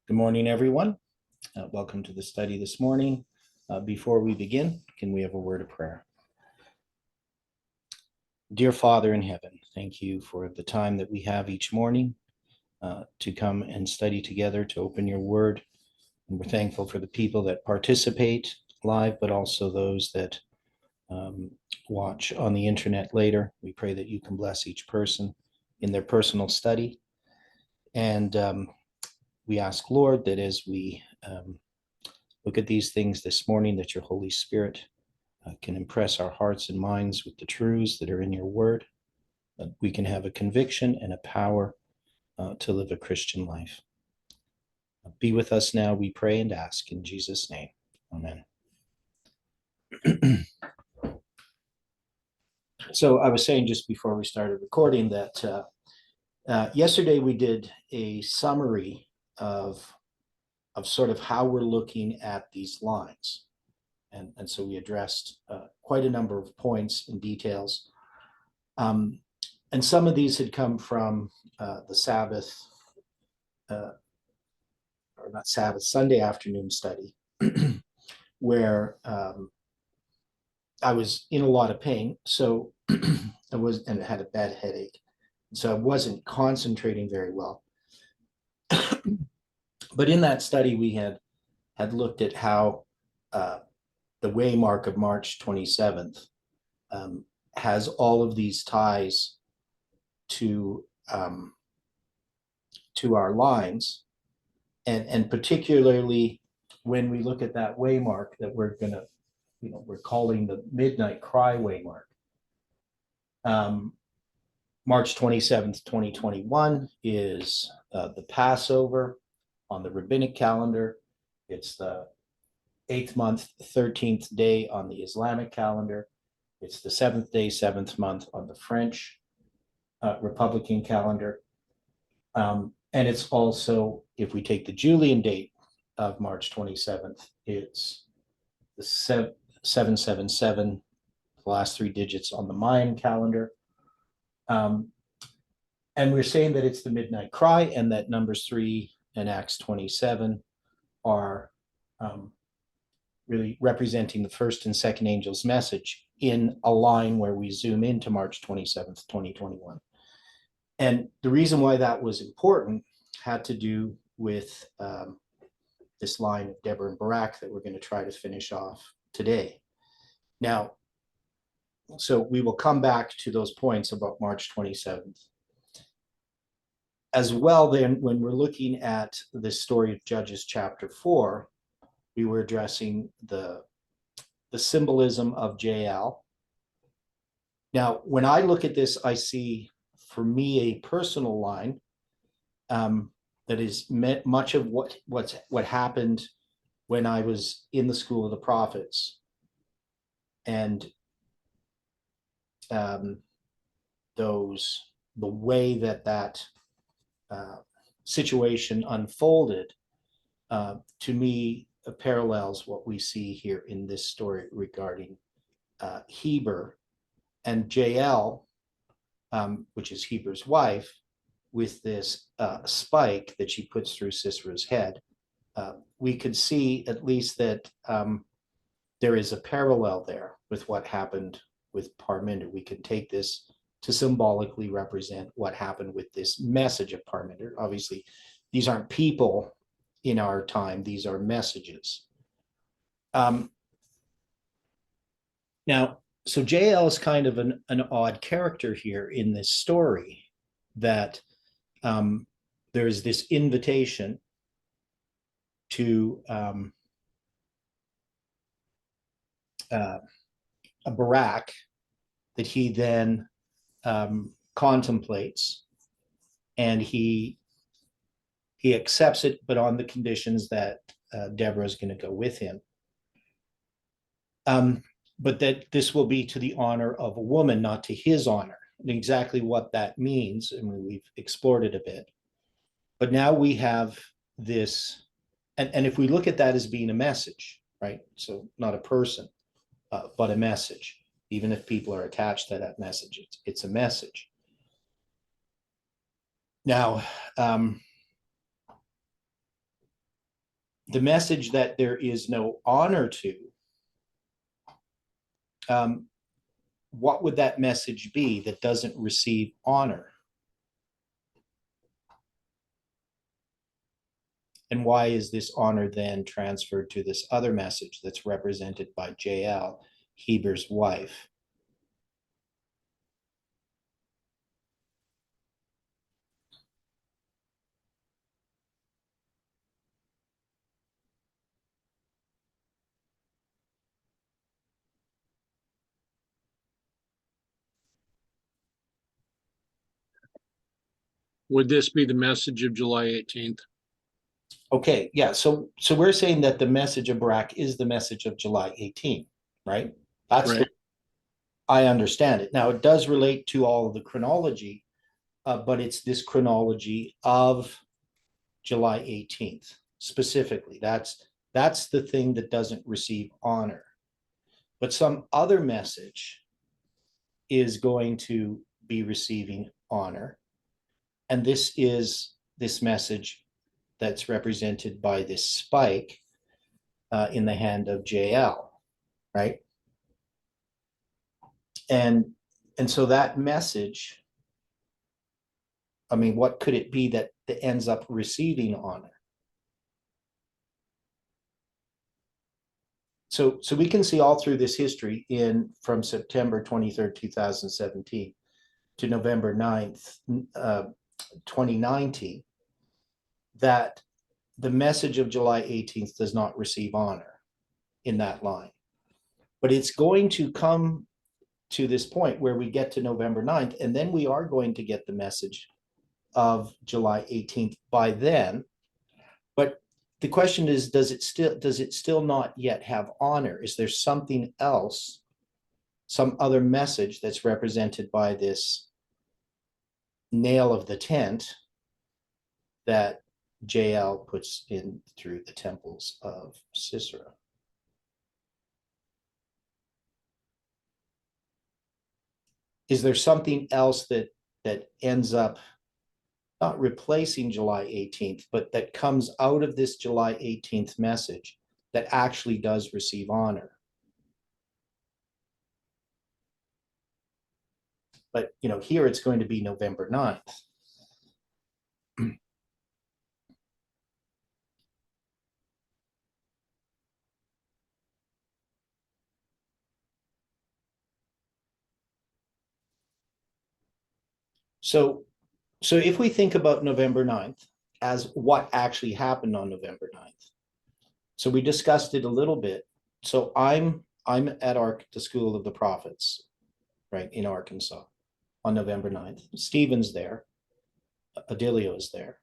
Good morning, everyone. Welcome to the study this morning. Before we begin, can we have a word of prayer? Dear Father in heaven, thank you for the time that we have each morning to come and study together, to open your word. And we're thankful for the people that participate live, but also those that watch on the internet later. We pray that you can bless each person in their personal study. And we ask, Lord, that as we look at these things this morning, that your Holy Spirit can impress our hearts and minds with the truths that are in your word, that we can have a conviction and a power to live a Christian life. Be with us now, we pray and ask in Jesus' name. Amen. So I was saying just before we started recording that yesterday we did a summary of sort of how we're looking at these lines. And so we addressed quite a number of points and details. And some of these had come from the Sabbath, or not Sabbath, Sunday afternoon study, where I was in a lot of pain. So and had a bad headache. So I wasn't concentrating very well. But in that study, we had looked at how the waymark of March 27th has all of these ties to our lines, and particularly when we look at that waymark that we're calling the midnight cry waymark. March 27th, 2021 is the Passover on the rabbinic calendar. It's the 8th month, 13th day on the Islamic calendar. It's the 7th day, 7th month on the French Republican calendar. And it's also, if we take the Julian date of March 27th, it's the 777, the last three digits on the Mayan calendar. And we're saying that it's the midnight cry, and that numbers 3 and Acts 27 are really representing the first and second angel's message in a line where we zoom into March 27th, 2021. And the reason why that was important had to do with this line of Deborah and Barak that we're going to try to finish off today. Now, so we will come back to those points about March 27th. As well, then, when we're looking at the story of Judges chapter 4, we were addressing the symbolism of Jael. Now, when I look at this, I see, for me, a personal line that is much of what happened when I was in the school of the prophets, and the way that situation unfolded, to me, parallels what we see here in this story regarding Heber and Jael, which is Heber's wife, with this spike that she puts through Sisera's head. We could see at least that there is a parallel there with what happened with Parminder. We can take this to symbolically represent what happened with this message of Parminder. Obviously, these aren't people in our time, these are messages. Now, so Jael is kind of an odd character here in this story, that there's this invitation to a Barak that he then contemplates, and he accepts it, but on the conditions that Deborah is going to go with him. But that this will be to the honor of a woman, not to his honor. And exactly what that means, I mean, we've explored it a bit. But now we have this, and if we look at that as being a message, right? So not a person, but a message. Even if people are attached to that message, it's a message. Now, the message that there is no honor to, what would that message be that doesn't receive honor? And why is this honor then transferred to this other message that's represented by Jael, Heber's wife? Would this be the message of July 18th? Okay, yeah. So we're saying that the message of Barak is the message of July 18th, right? That's Right. I understand it. Now it does relate to all of the chronology, but it's this chronology of July 18th specifically. That's the thing that doesn't receive honor. But some other message is going to be receiving honor. And this is this message that's represented by this spike in the hand of Jael, right? And so that message, I mean, what could it be that ends up receiving honor? So we can see all through this history from September 23rd, 2017 to November 9th, 2019, that the message of July 18th does not receive honor in that line. But it's going to come to this point where we get to November 9th, and then we are going to get the message of July 18th by then. But the question is, does it still not yet have honor? Is there something else, some other message that's represented by this nail of the tent that Jael puts in through the temples of Sisera? Is there something else that ends up not replacing July 18th, but that comes out of this July 18th message that actually does receive honor? But here it's going to be November 9th. So if we think about November 9th as what actually happened on November 9th, so we discussed it a little bit. So I'm at the School of the Prophets, right, in Arkansas on November 9th. Stephen's there. Adilio is there.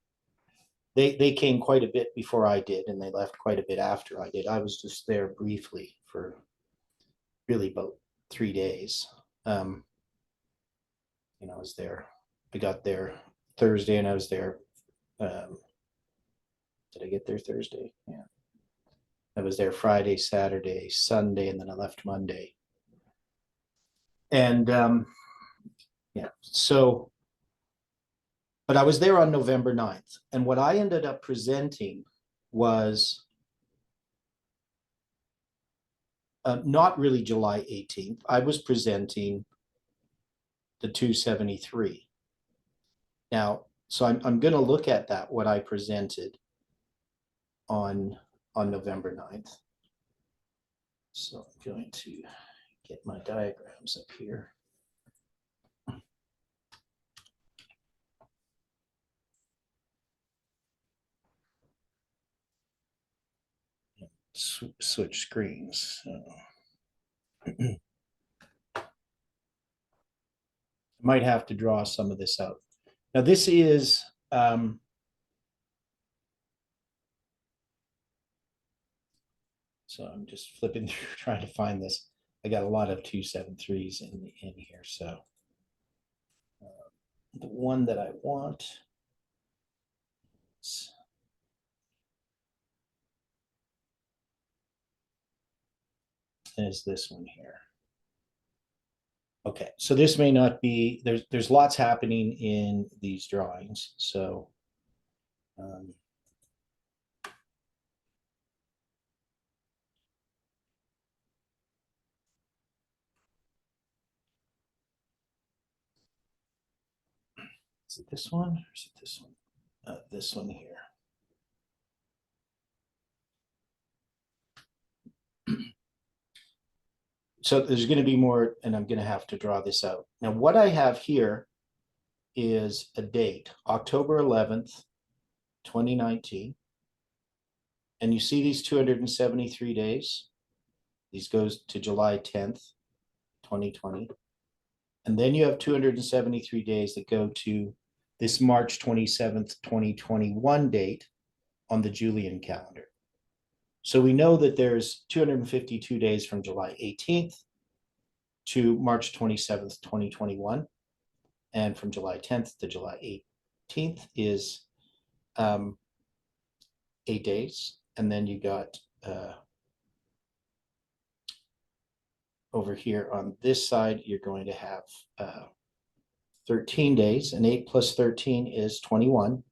They came quite a bit before I did, and they left quite a bit after I did. I was just there briefly for really about 3 days. I was there. I got there Thursday, and I was there. Did I get there Thursday? Yeah. I was there Friday, Saturday, Sunday, and then I left Monday. And yeah, so, but I was there on November 9th. And what I ended up presenting was not really July 18th. I was presenting the 273. Now, so I'm going to look at that, what I presented on November 9th. So I'm going to get my diagrams up here. Switch screens. So. Might have to draw some of this out. Now this is so I'm just flipping through trying to find this. I got a lot of 273s in here. So the one that I want is this one here. Okay, so this may not be, there's lots happening in these drawings. So Is it this one or is it this one? This one here. So there's going to be more, and I'm going to have to draw this out. Now, what I have here is a date, October 11th, 2019. And you see these 273 days? These goes to July 10th, 2020. And then you have 273 days that go to this March 27th, 2021 date on the Julian calendar. So we know that there's 252 days from July 18th to March 27th, 2021. And from July 10th to July 18th is 8 days. And then you got over here on this side, you're going to have 13 days, and 8 plus 13 is 21.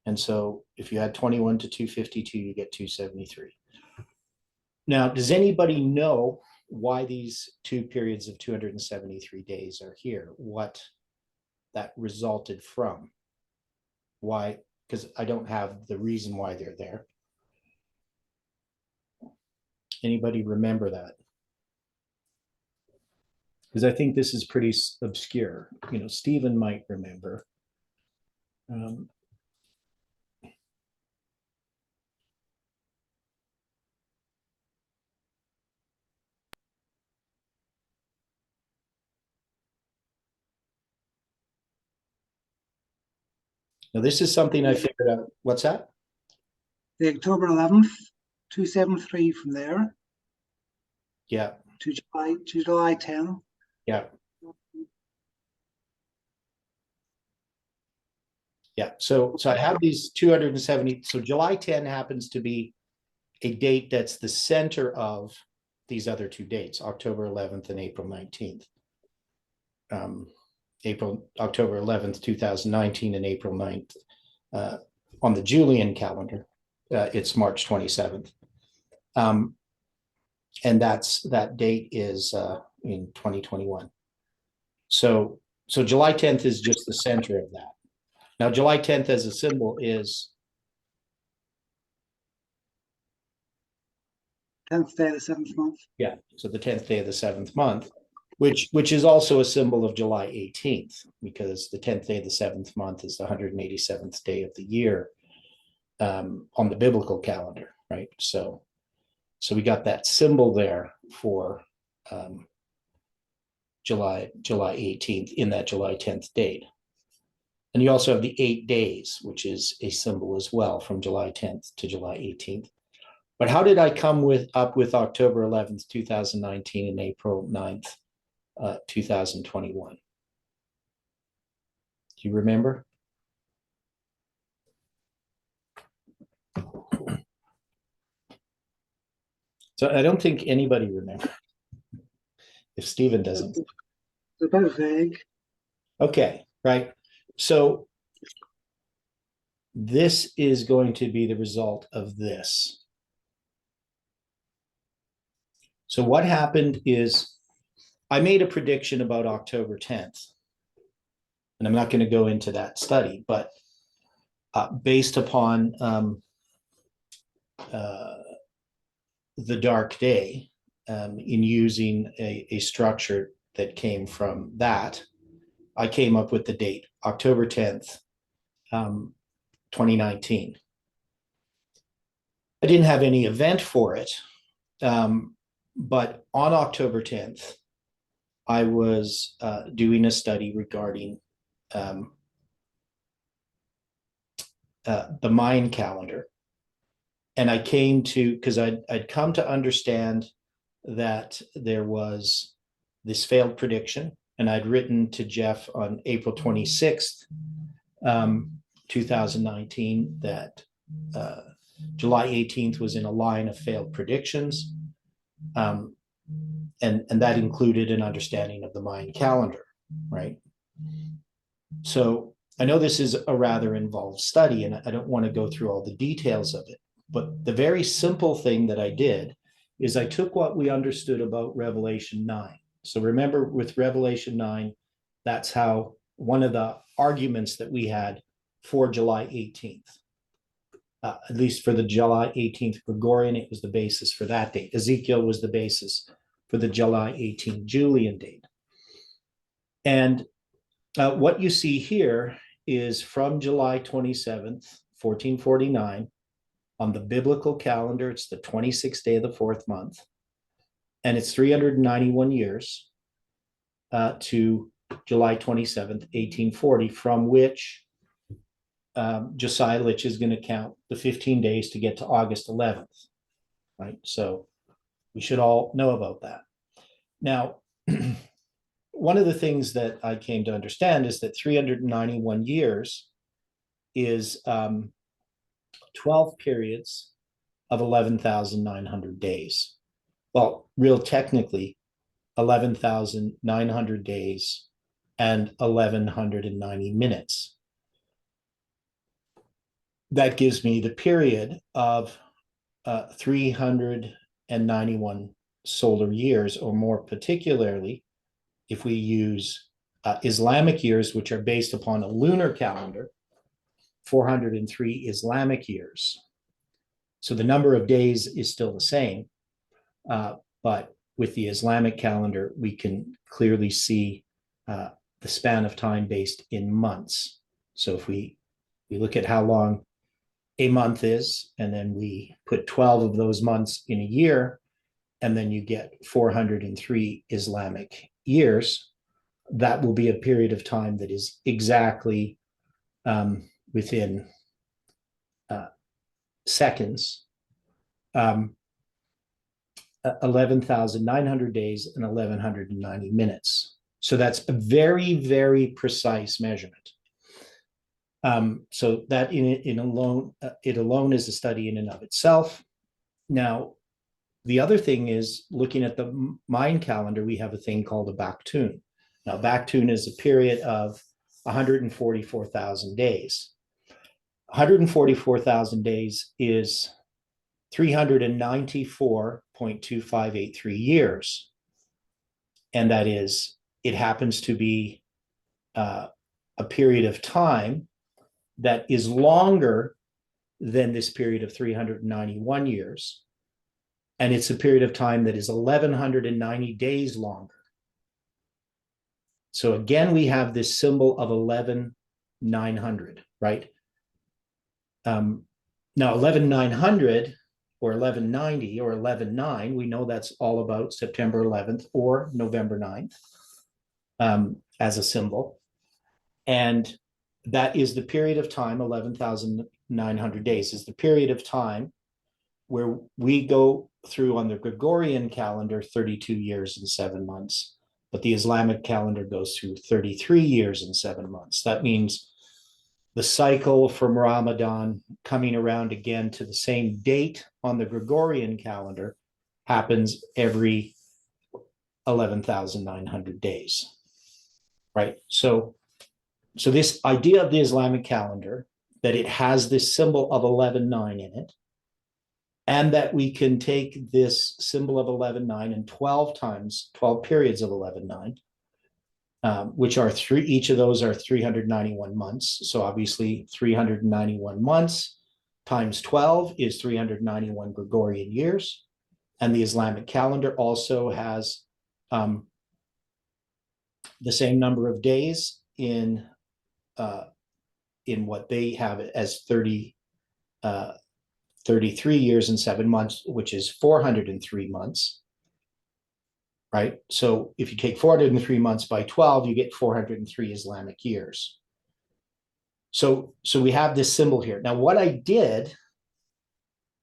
And so if you add 21 to 252, you get 273. Now, does anybody know why these two periods of 273 days are here? What that resulted from? Why? Because I don't have the reason why they're there. Anybody remember that? Because I think this is pretty obscure. You know, Stephen might remember. Now, this is something I figured out. What's that? The October 11th, 273 from there Yeah, to July 10. yeah. Yeah, so I have these 270. So July 10 happens to be a date that's the center of these other two dates, October 11th and April 19th. October 11th, 2019 and April 9th. On the Julian calendar, it's March 27th. And that date is in 2021. So July 10th is just the center of that. Now, July 10th as a symbol is 10th day of the 7th month. Yeah, so the 10th day of the 7th month, which is also a symbol of July 18th, because the 10th day of the 7th month is the 187th day of the year on the biblical calendar, right? So we got that symbol there for July 18th in that July 10th date. And you also have the 8 days, which is a symbol as well, from July 10th to July 18th. But how did I come up with October 11th, 2019 and April 9th, 2021? Do you remember? So I don't think anybody remembers. If Stephen doesn't. It's a bit vague. Okay, right. So this is going to be the result of this. So what happened is I made a prediction about October 10th. And I'm not going to go into that study, but based upon the dark day, in using a structure that came from that, I came up with the date, October 10th, 2019. I didn't have any event for it, but on October 10th, I was doing a study regarding the Mayan calendar. And I came to, because I'd come to understand that there was this failed prediction, and I'd written to Jeff on April 26th, 2019, that July 18th was in a line of failed predictions. And that included an understanding of the Mayan calendar, right? So I know this is a rather involved study, and I don't want to go through all the details of it, but the very simple thing that I did is I took what we understood about Revelation 9. So remember, with Revelation 9, that's how one of the arguments that we had for July 18th. At least for the July 18th Gregorian, it was the basis for that date. Ezekiel was the basis for the July 18th Julian date. And what you see here is from July 27th, 1449, on the biblical calendar, it's the 26th day of the fourth month, and it's 391 years to July 27th, 1840, from which Josiah Litch is going to count the 15 days to get to August 11th, right? So we should all know about that. Now, one of the things that I came to understand is that 391 years is 12 periods of 11,900 days. Well, real technically, 11,900 days and 1,190 minutes. That gives me the period of 391 solar years, or more particularly, if we use Islamic years, which are based upon a lunar calendar, 403 Islamic years. So the number of days is still the same, but with the Islamic calendar, we can clearly see the span of time based in months. So if we look at how long a month is, and then we put 12 of those months in a year, and then you get 403 Islamic years, that will be a period of time that is exactly within seconds, 11,900 days and 1,190 minutes. So that's a very, very precise measurement. So that it alone is a study in and of itself. Now, the other thing is, looking at the Mayan calendar, we have a thing called a Baktun. Now, Baktun is a period of 144,000 days. 144,000 days is 394.2583 years. And that is, it happens to be a period of time that is longer than this period of 391 years. And it's a period of time that is 1,190 days longer. So again, we have this symbol of 11,900, right? Now 11,900 or 1190 or 11,9, we know that's all about September 11th or November 9th as a symbol. And that is the period of time, 11,900 days is the period of time where we go through on the Gregorian calendar 32 years and 7 months, but the Islamic calendar goes through 33 years and 7 months. That means the cycle from Ramadan coming around again to the same date on the Gregorian calendar happens every 11,900 days, right? So this idea of the Islamic calendar, that it has this symbol of 11,9 in it, and that we can take this symbol of 11,9 and 12 times, 12 periods of 11,9, which are each of those are 391 months. So obviously 391 months times 12 is 391 Gregorian years. And the Islamic calendar also has the same number of days in what they have as 33 years and 7 months, which is 403 months, right? So if you take 403 months by 12, you get 403 Islamic years. So we have this symbol here. Now, what I did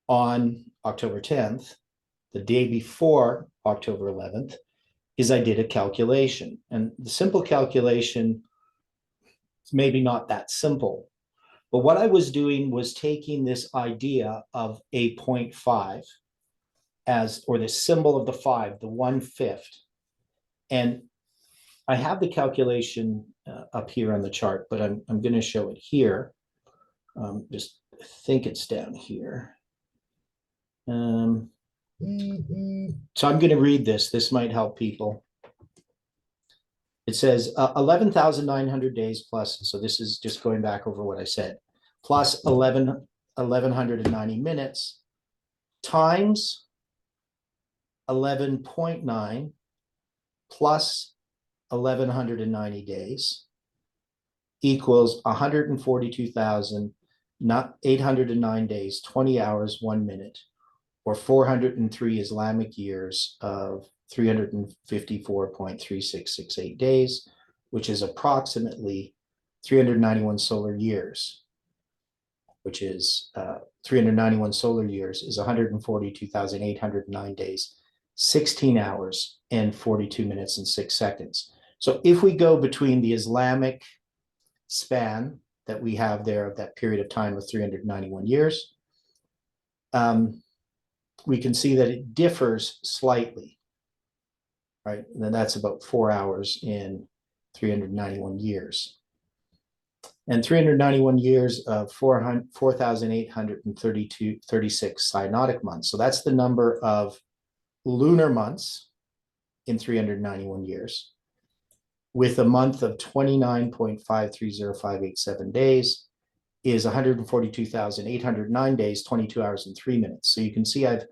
on October 10th, the day before October 11th, is I did a calculation. And the simple calculation is maybe not that simple. But what I was doing was taking this idea of a 0.5 as, or the symbol of the 5, the 1/5. And I have the calculation up here on the chart, but I'm going to show it here. Just think it's down here. So I'm going to read this. This might help people. it says 11,900 days plus, so this is just going back over what I said, plus 1,190 minutes times 11.9 plus 1,190 days equals 142,809 days, 20 hours, 1 minute, or 403 Islamic years of 354.3668 days, which is approximately 391 solar years, which is 391 solar years is 142,809 days, 16 hours and 42 minutes and 6 seconds. So if we go between the Islamic span that we have there of that period of time of 391 years, we can see that it differs slightly, right? And then that's about 4 hours in 391 years. And 391 years of 4,836 synodic months. So that's the number of lunar months in 391 years, with a month of 29.530,587 days is 142,809 days, 22 hours and 3 minutes. So you can see I've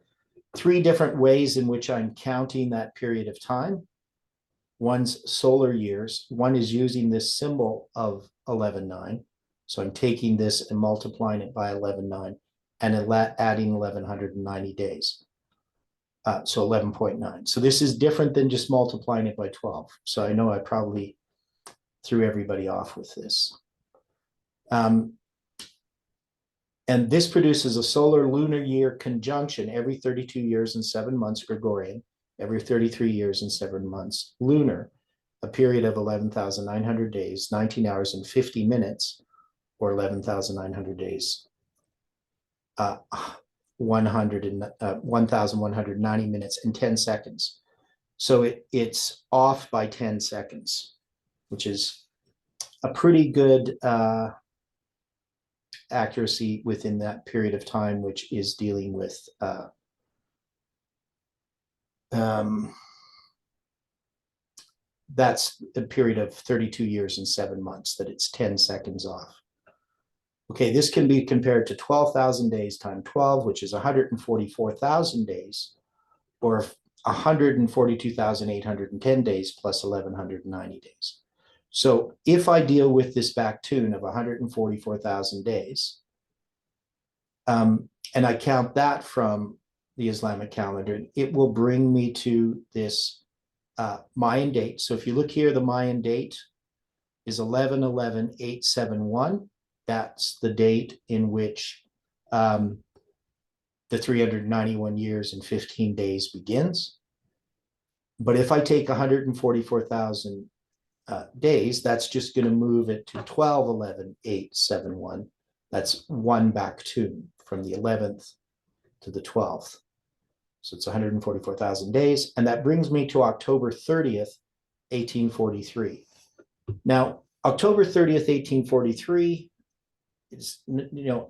3 different ways in which I'm counting that period of time. One's solar years, one is using this symbol of 11.9. So I'm taking this and multiplying it by 11.9 and adding 1,190 days. So 11.9. So this is different than just multiplying it by 12. So I know I probably threw everybody off with this. And this produces a solar lunar year conjunction every 32 years and 7 months Gregorian, every 33 years and 7 months lunar, a period of 11,900 days, 19 hours and 50 minutes, or 11,900 days, 1,190 minutes and 10 seconds. So it's off by 10 seconds, which is a pretty good accuracy within that period of time, which is dealing with that's a period of 32 years and 7 months, that it's 10 seconds off. Okay, this can be compared to 12,000 days times 12, which is 144,000 days, or 142,810 days plus 1,190 days. So if I deal with this back tune of 144,000 days, and I count that from the Islamic calendar, it will bring me to this Mayan date. So if you look here, the Mayan date is 11/11/871. That's the date in which the 391 years and 15 days begins. But if I take 144,000 days, that's just going to move it to 12/11/871. That's one back tune from the 11th to the 12th. So it's 144,000 days. And that brings me to October 30th, 1843. Now, October 30th, 1843 is,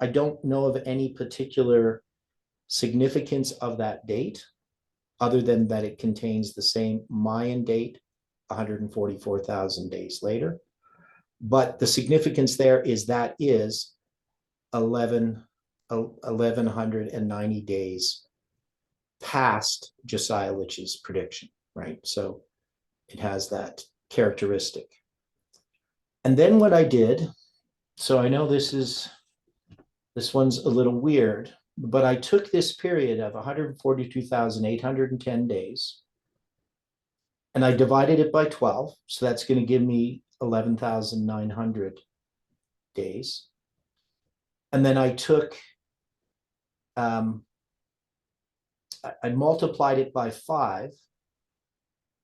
I don't know of any particular significance of that date, other than that it contains the same Mayan date, 144,000 days later. But the significance there is that is 1,190 days past Josiah Litch's prediction, right? So it has that characteristic. And then what I did, so I know this one's a little weird, but I took this period of 142,810 days and I divided it by 12. So that's going to give me 11,900 days. And then I took, I multiplied it by 5,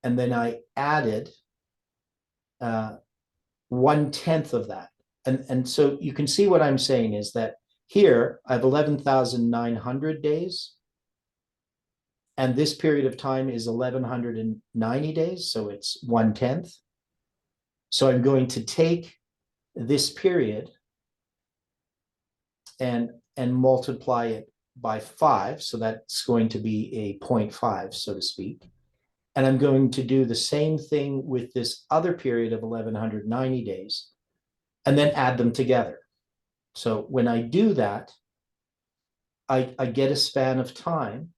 and then I added 1/10 of that. And so you can see what I'm saying is that here I have 11,900 days, and this period of time is 1,190 days, so it's 1/10. So I'm going to take this period and multiply it by 5, so that's going to be a 0.5, so to speak. And I'm going to do the same thing with this other period of 1190 days and then add them together. So when I do that, I get a span of time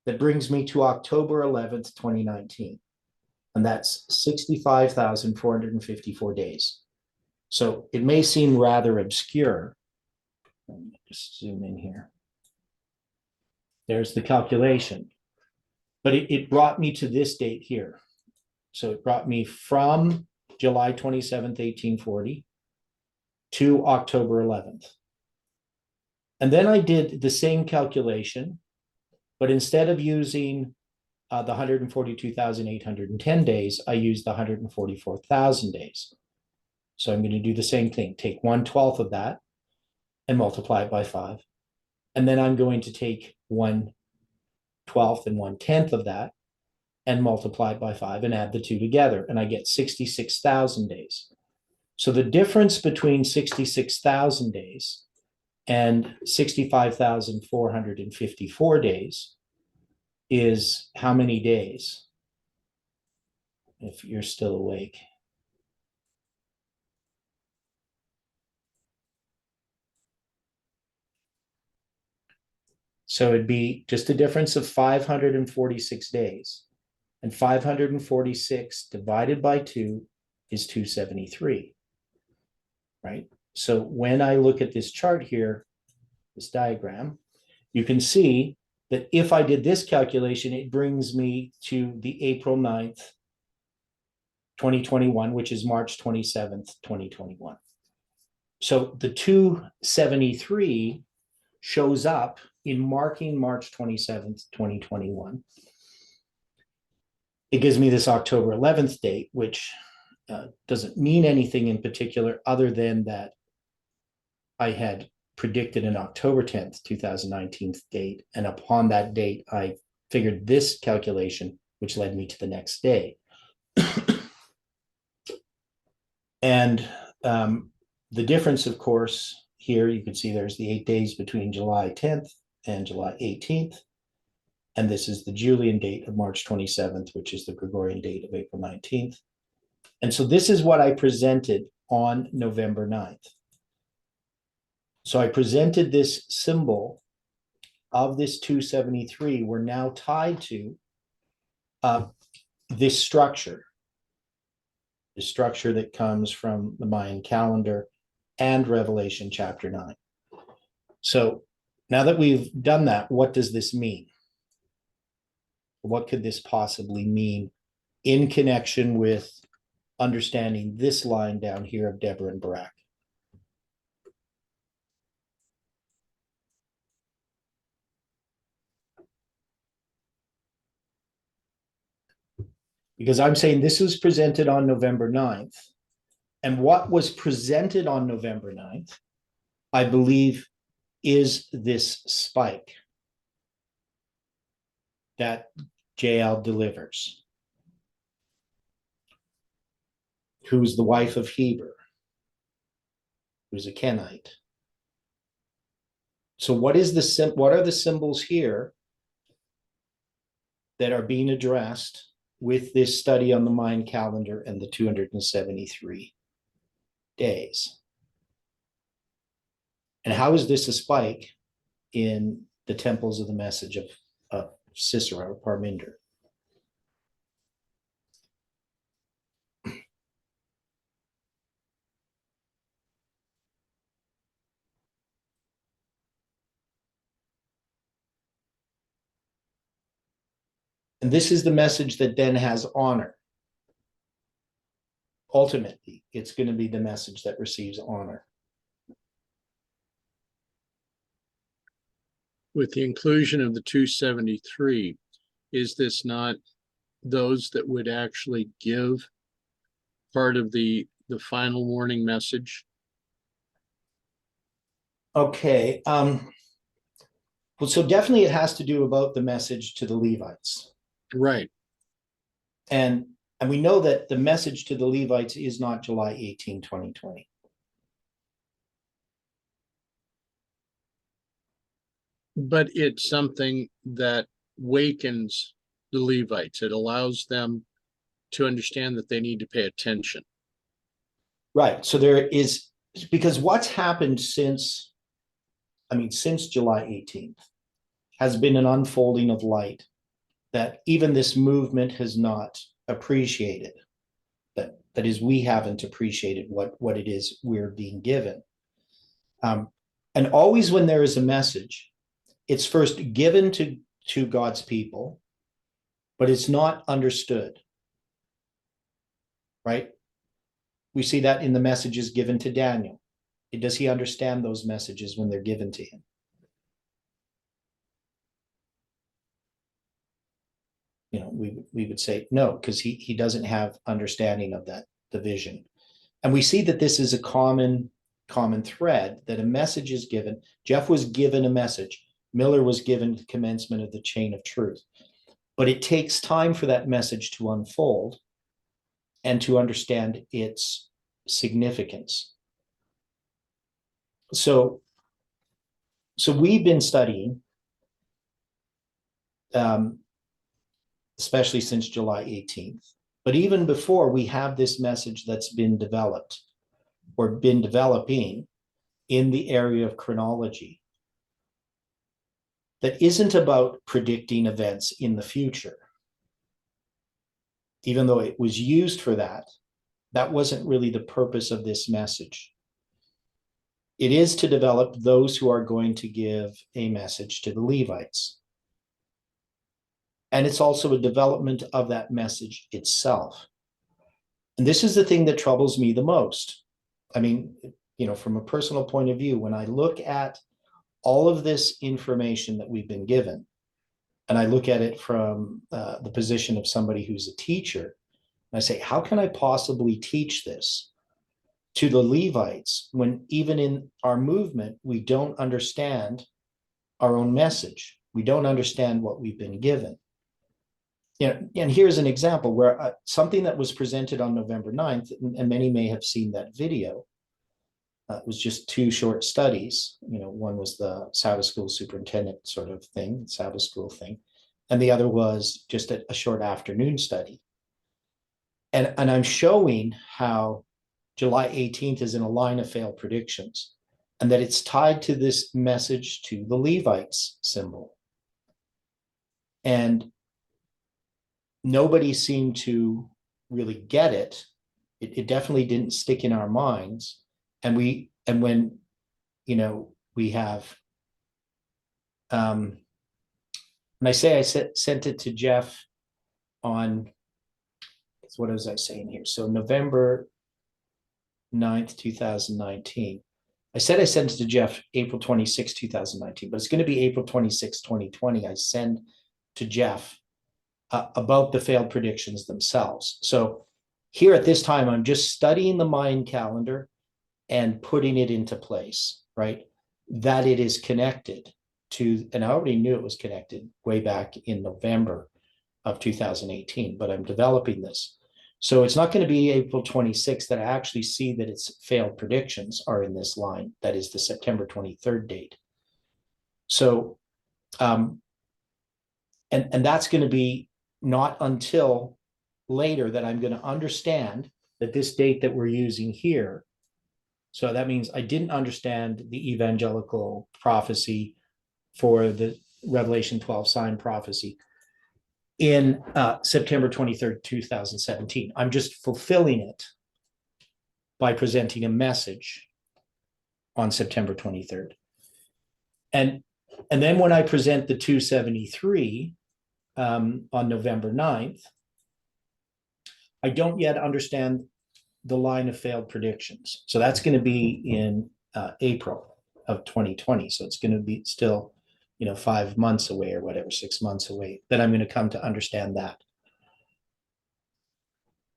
that brings me to October 11th, 2019. And that's 65,454 days. So it may seem rather obscure. Let me just zoom in here. There's the calculation. But it brought me to this date here. So it brought me from July 27th, 1840 to October 11th. And then I did the same calculation, but instead of using the 142,810 days, I used the 144,000 days. So I'm going to do the same thing, take 1/12 of that and multiply it by 5. And then I'm going to take 1/12 and 1/10 of that and multiply it by 5 and add the two together. And I get 66,000 days. So the difference between 66,000 days and 65,454 days is how many days? If you're still awake. So it'd be just a difference of 546 days. And 546 divided by 2 is 273, right? So when I look at this chart here, this diagram, you can see that if I did this calculation, it brings me to the April 9th, 2021, which is March 27th, 2021. So the 273 shows up in marking March 27th, 2021. It gives me this October 11th date, which doesn't mean anything in particular other than that I had predicted an October 10th, 2019 date. And upon that date, I figured this calculation, which led me to the next day. And the difference, of course, here you can see there's the 8 days between July 10th and July 18th. And this is the Julian date of March 27th, which is the Gregorian date of April 19th. And so this is what I presented on November 9th. So I presented this symbol of this 273. We're now tied to this structure. The structure that comes from the Mayan calendar and Revelation chapter 9. So now that we've done that, what does this mean? What could this possibly mean in connection with understanding this line down here of Deborah and Barak? Because I'm saying this was presented on November 9th. And what was presented on November 9th, I believe, is this spike that Jael delivers, who's the wife of Heber, who's a Kenite. So what are the symbols here that are being addressed with this study on the Mayan calendar and the 273 days? And how is this a spike in the temples of the message of Sisera or Parminder? And this is the message that then has honor. Ultimately, it's going to be the message that receives honor. With the inclusion of the 273, is this not those that would actually give part of the final warning message? Okay. Well, so definitely it has to do about the message to the Levites. Right. And we know that the message to the Levites is not July 18, 2020. But it's something that wakens the Levites. It allows them to understand that they need to pay attention. Right. So there is, because what's happened since July 18th has been an unfolding of light that even this movement has not appreciated. That is, we haven't appreciated what it is we're being given. And always when there is a message, it's first given to God's people, but it's not understood. Right? We see that in the messages given to Daniel. Does he understand those messages when they're given to him? You know, we would say no, because he doesn't have understanding of that, the vision. And we see that this is a common thread, that a message is given. Jeff was given a message. Miller was given the commencement of the chain of truth. But it takes time for that message to unfold and to understand its significance. So we've been studying, especially since July 18th. But even before, we have this message that's been developed or been developing in the area of chronology that isn't about predicting events in the future. Even though it was used for that, that wasn't really the purpose of this message. It is to develop those who are going to give a message to the Levites. And it's also a development of that message itself. And this is the thing that troubles me the most. I mean, you know, from a personal point of view, when I look at all of this information that we've been given, and I look at it from the position of somebody who's a teacher, and I say, how can I possibly teach this to the Levites when even in our movement, we don't understand our own message? We don't understand what we've been given. You know, and here's an example where something that was presented on November 9th, and many may have seen that video. It was just 2 short studies. You know, one was the Sabbath school superintendent sort of thing, Sabbath school thing, and the other was just a short afternoon study. And I'm showing how July 18th is in a line of failed predictions, and that it's tied to this message to the Levites symbol. And nobody seemed to really get it. It definitely didn't stick in our minds. And when, you know, we have, and I sent it to Jeff on, what was I saying here? So November 9th, 2019. I said I sent it to Jeff April 26, 2019, but it's going to be April 26, 2020. I send to Jeff about the failed predictions themselves. So here at this time, I'm just studying the Mayan calendar and putting it into place, right? That it is connected to, and I already knew it was connected way back in November of 2018, but I'm developing this. So it's not going to be April 26th that I actually see that its failed predictions are in this line. That is the September 23rd date. So, and that's going to be not until later that I'm going to understand that this date that we're using here. So that means I didn't understand the evangelical prophecy for the Revelation 12 sign prophecy in September 23rd, 2017. I'm just fulfilling it by presenting a message on September 23rd. And then when I present the 273 on November 9th, I don't yet understand the line of failed predictions. So that's going to be in April of 2020. So it's going to be still, 5 months away or whatever, 6 months away, that I'm going to come to understand that.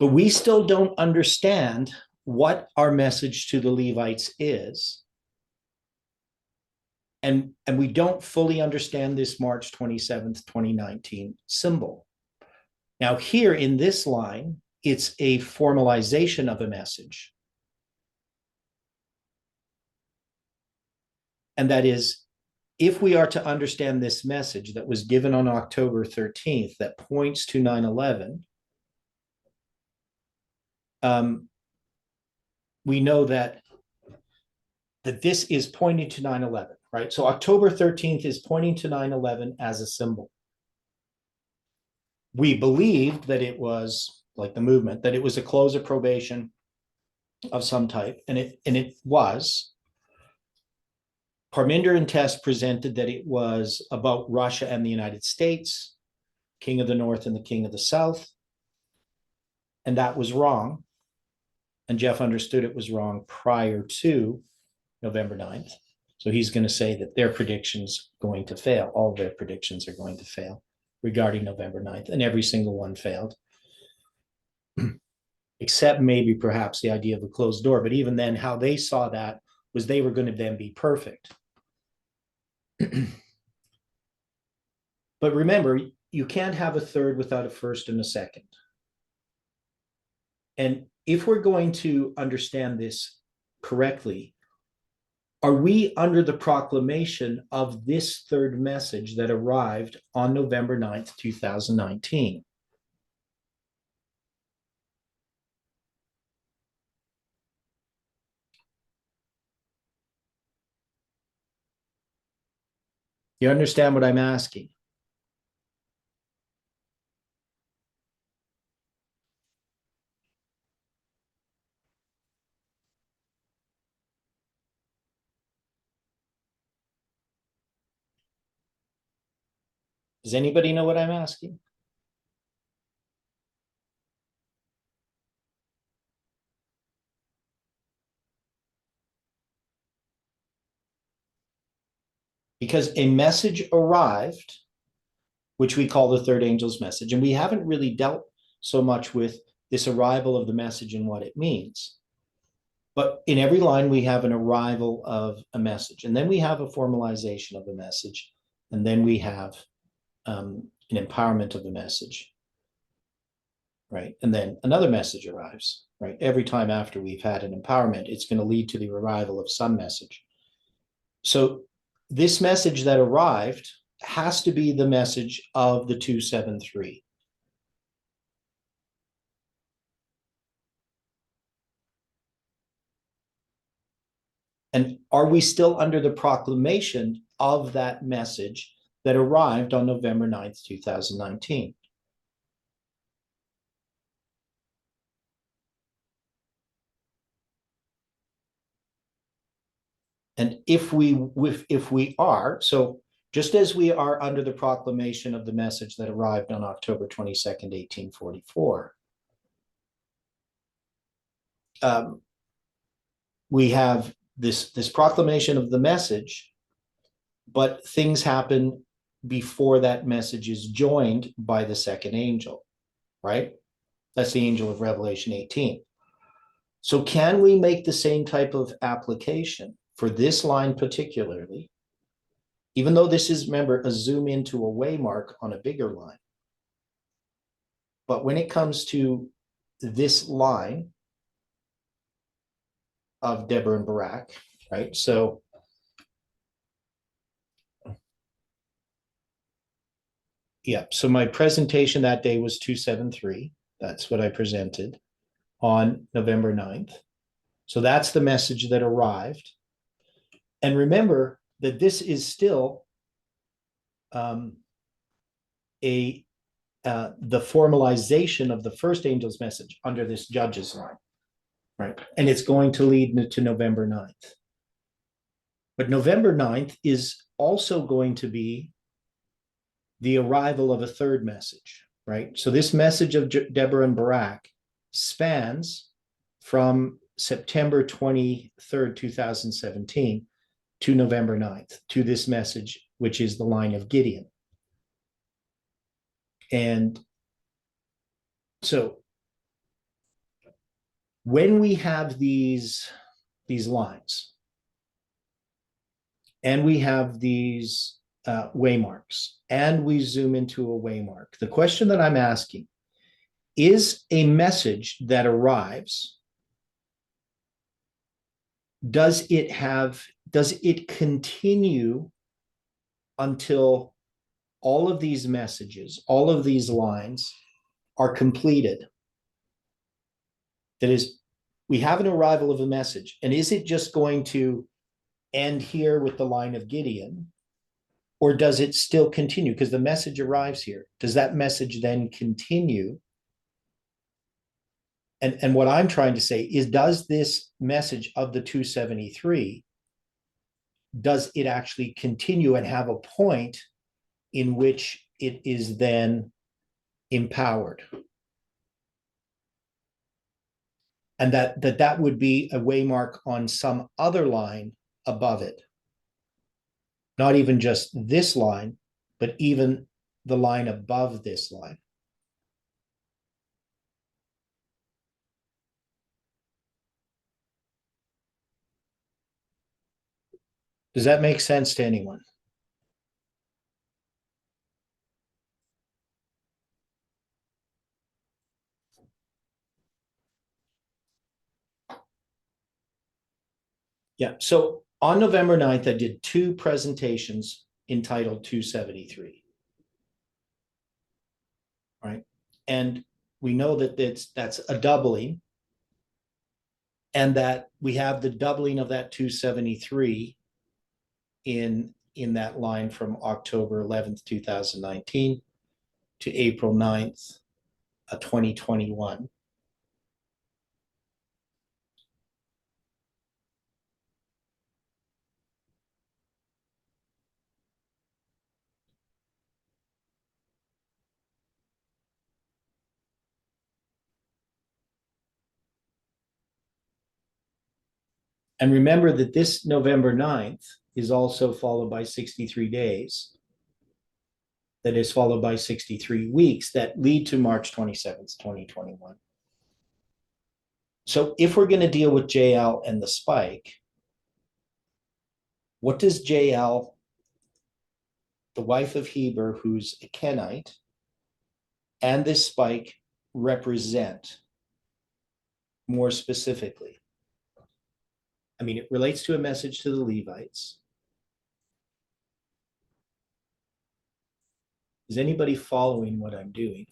But we still don't understand what our message to the Levites is. And we don't fully understand this March 27th, 2019 symbol. Now here in this line, it's a formalization of a message. And that is, if we are to understand this message that was given on October 13th that points to 9/11, we know that this is pointing to 9/11, right? So October 13th is pointing to 9/11 as a symbol. We believed that it was like the movement, that it was a close of probation of some type, and it was. Parminder and Test presented that it was about Russia and the United States, King of the North and the King of the South, and that was wrong. And Jeff understood it was wrong prior to November 9th. So he's going to say that their predictions going to fail. All their predictions are going to fail regarding November 9th, and every single one failed. Except maybe perhaps the idea of a closed door. But even then, how they saw that was they were going to then be perfect. But remember, you can't have a third without a first and a second. And if we're going to understand this correctly, are we under the proclamation of this third message that arrived on November 9th, 2019? You understand what I'm asking? Does anybody know what I'm asking? Because a message arrived, which we call the third angel's message, and we haven't really dealt so much with this arrival of the message and what it means. But in every line, we have an arrival of a message, and then we have a formalization of the message, and then we have an empowerment of the message, right? And then another message arrives, right? Every time after we've had an empowerment, it's going to lead to the arrival of some message. So this message that arrived has to be the message of the 273. And are we still under the proclamation of that message that arrived on November 9th, 2019? And if we are, so just as we are under the proclamation of the message that arrived on October 22nd, 1844, we have this proclamation of the message, but things happen before that message is joined by the second angel, right? That's the angel of Revelation 18. So can we make the same type of application for this line particularly, even though this is, remember, a zoom into a waymark on a bigger line? But when it comes to this line of Deborah and Barak, right? So yeah, so my presentation that day was 273. That's what I presented on November 9th. So that's the message that arrived. And remember that this is still the formalization of the first angel's message under this judge's line, right? And it's going to lead to November 9th. But November 9th is also going to be the arrival of a third message, right? So this message of Deborah and Barak spans from September 23rd, 2017 to November 9th, to this message, which is the line of Gideon. And so when we have these lines, and we have these waymarks, and we zoom into a waymark, the question that I'm asking is, a message that arrives, does it continue until all of these messages, all of these lines are completed. That is, we have an arrival of a message. And is it just going to end here with the line of Gideon? Or does it still continue? Because the message arrives here. Does that message then continue? And what I'm trying to say is, does this message of the 273, does it actually continue and have a point in which it is then empowered? And that would be a waymark on some other line above it. Not even just this line, but even the line above this line. Does that make sense to anyone? Yeah, so on November 9th, I did 2 presentations entitled 273. Right? And we know that that's a doubling, and that we have the doubling of that 273 in that line from October 11th, 2019 to April 9th, 2021. And remember that this November 9th is also followed by 63 days. That is followed by 63 weeks that lead to March 27th, 2021. So if we're going to deal with JL and the spike, what does JL, the wife of Heber, who's a Kenite, and this spike represent more specifically? I mean, it relates to a message to the Levites. Is anybody following what I'm doing?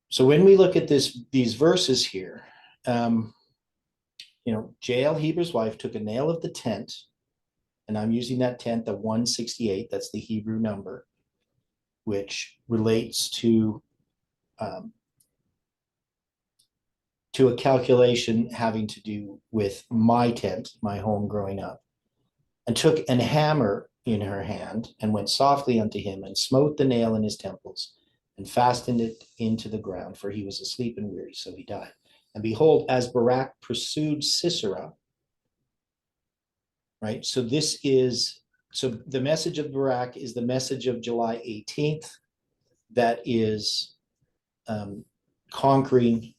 So when we look at these verses here, Jael, Heber's wife, took a nail of the tent, and I'm using that tent, the 168, that's the Hebrew number, which relates to a calculation having to do with my tent, my home growing up, and took an hammer in her hand and went softly unto him and smote the nail in his temples and fastened it into the ground, for he was asleep and weary, so he died. And behold, as Barak pursued Sisera, right? So the message of Barak is the message of July 18th that is conquering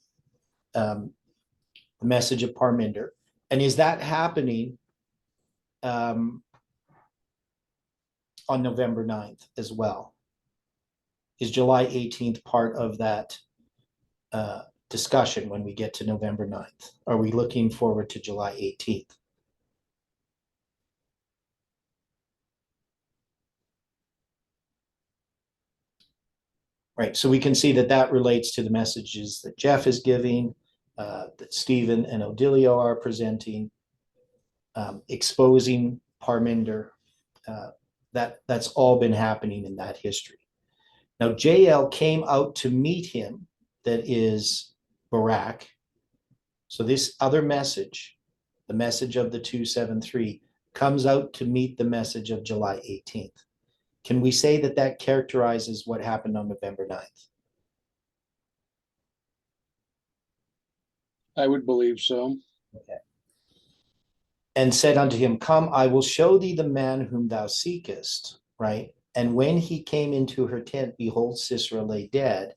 the message of Parminder. And is that happening on November 9th as well? Is July 18th part of that discussion when we get to November 9th? Are we looking forward to July 18th? Right, so we can see that relates to the messages that Jeff is giving, that Stephen and Odilio are presenting, exposing Parminder. That's all been happening in that history. Now, Jael came out to meet him, that is Barak. So this other message, the message of the 273, comes out to meet the message of July 18th. Can we say that characterizes what happened on November 9th? I would believe so. Okay. And said unto him, come, I will show thee the man whom thou seekest, right? And when he came into her tent, behold, Sisera lay dead,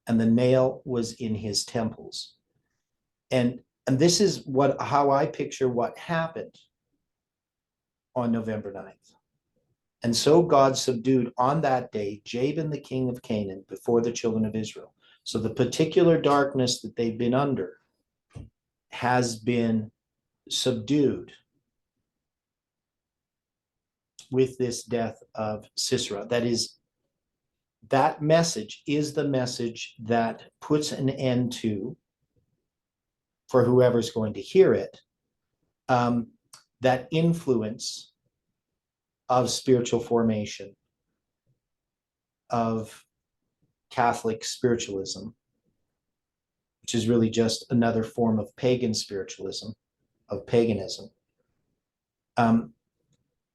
and the nail was in his temples. And this is how I picture what happened on November 9th. And so God subdued on that day Jabin, the king of Canaan, before the children of Israel. So the particular darkness that they've been under has been subdued with this death of Sisera. That message is the message that puts an end to, for whoever's going to hear it, that influence of spiritual formation, of Catholic spiritualism, which is really just another form of pagan spiritualism, of paganism,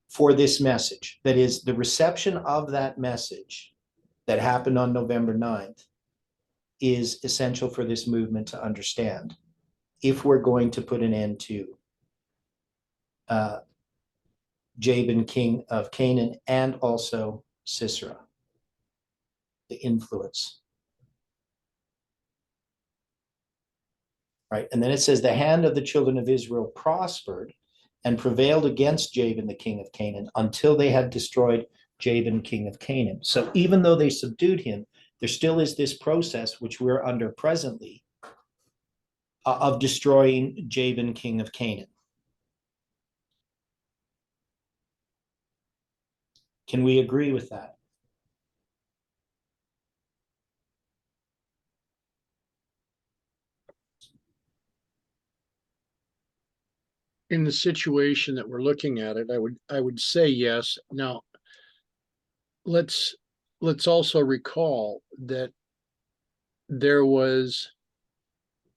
for this message. That is, the reception of that message that happened on November 9th is essential for this movement to understand if we're going to put an end to Jabin, king of Canaan, and also Sisera, the influence. Right, and then it says, the hand of the children of Israel prospered and prevailed against Jabin, the king of Canaan, until they had destroyed Jabin, king of Canaan. So even though they subdued him, there still is this process, which we're under presently, of destroying Jabin, king of Canaan. Can we agree with that? In the situation that we're looking at it, I would say yes. Now, let's also recall that there was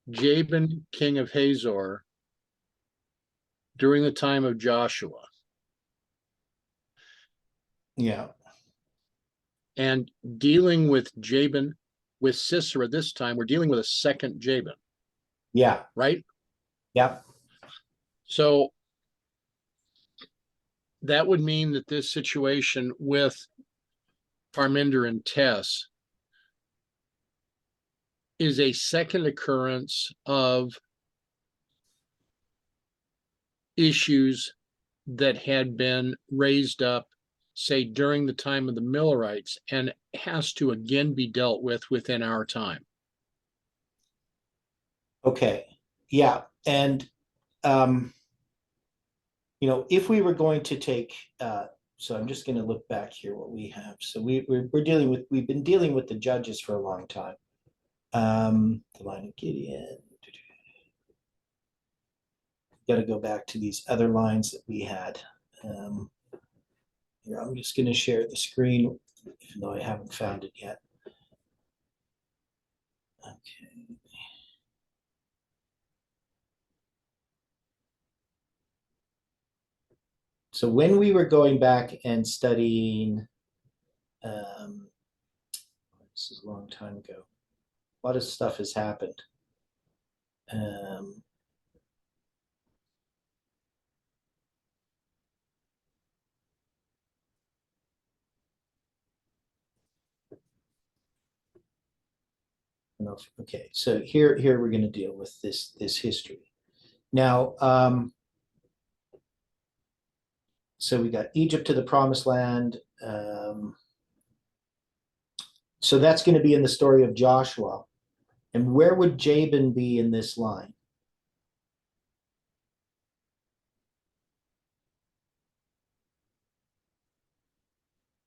Jabin, king of Hazor, during the time of Joshua. Yeah. And dealing with Jabin, with Sisera this time, we're dealing with a second Jabin. Yeah. Right? Yeah. So that would mean that this situation with Parminder and Tess is a second occurrence of issues that had been raised up, say, during the time of the Millerites, and has to again be dealt with within our time. Okay. Yeah. And, if we were going to take, so I'm just going to look back here what we have. So we've been dealing with the judges for a long time. The line of Gideon. Got to go back to these other lines that we had. Here, I'm just going to share the screen, even though I haven't found it yet. Okay. So when we were going back and studying, this is a long time ago, a lot of stuff has happened. Okay, so here we're going to deal with this history. Now, so we got Egypt to the promised land. So that's going to be in the story of Joshua. And where would Jabin be in this line?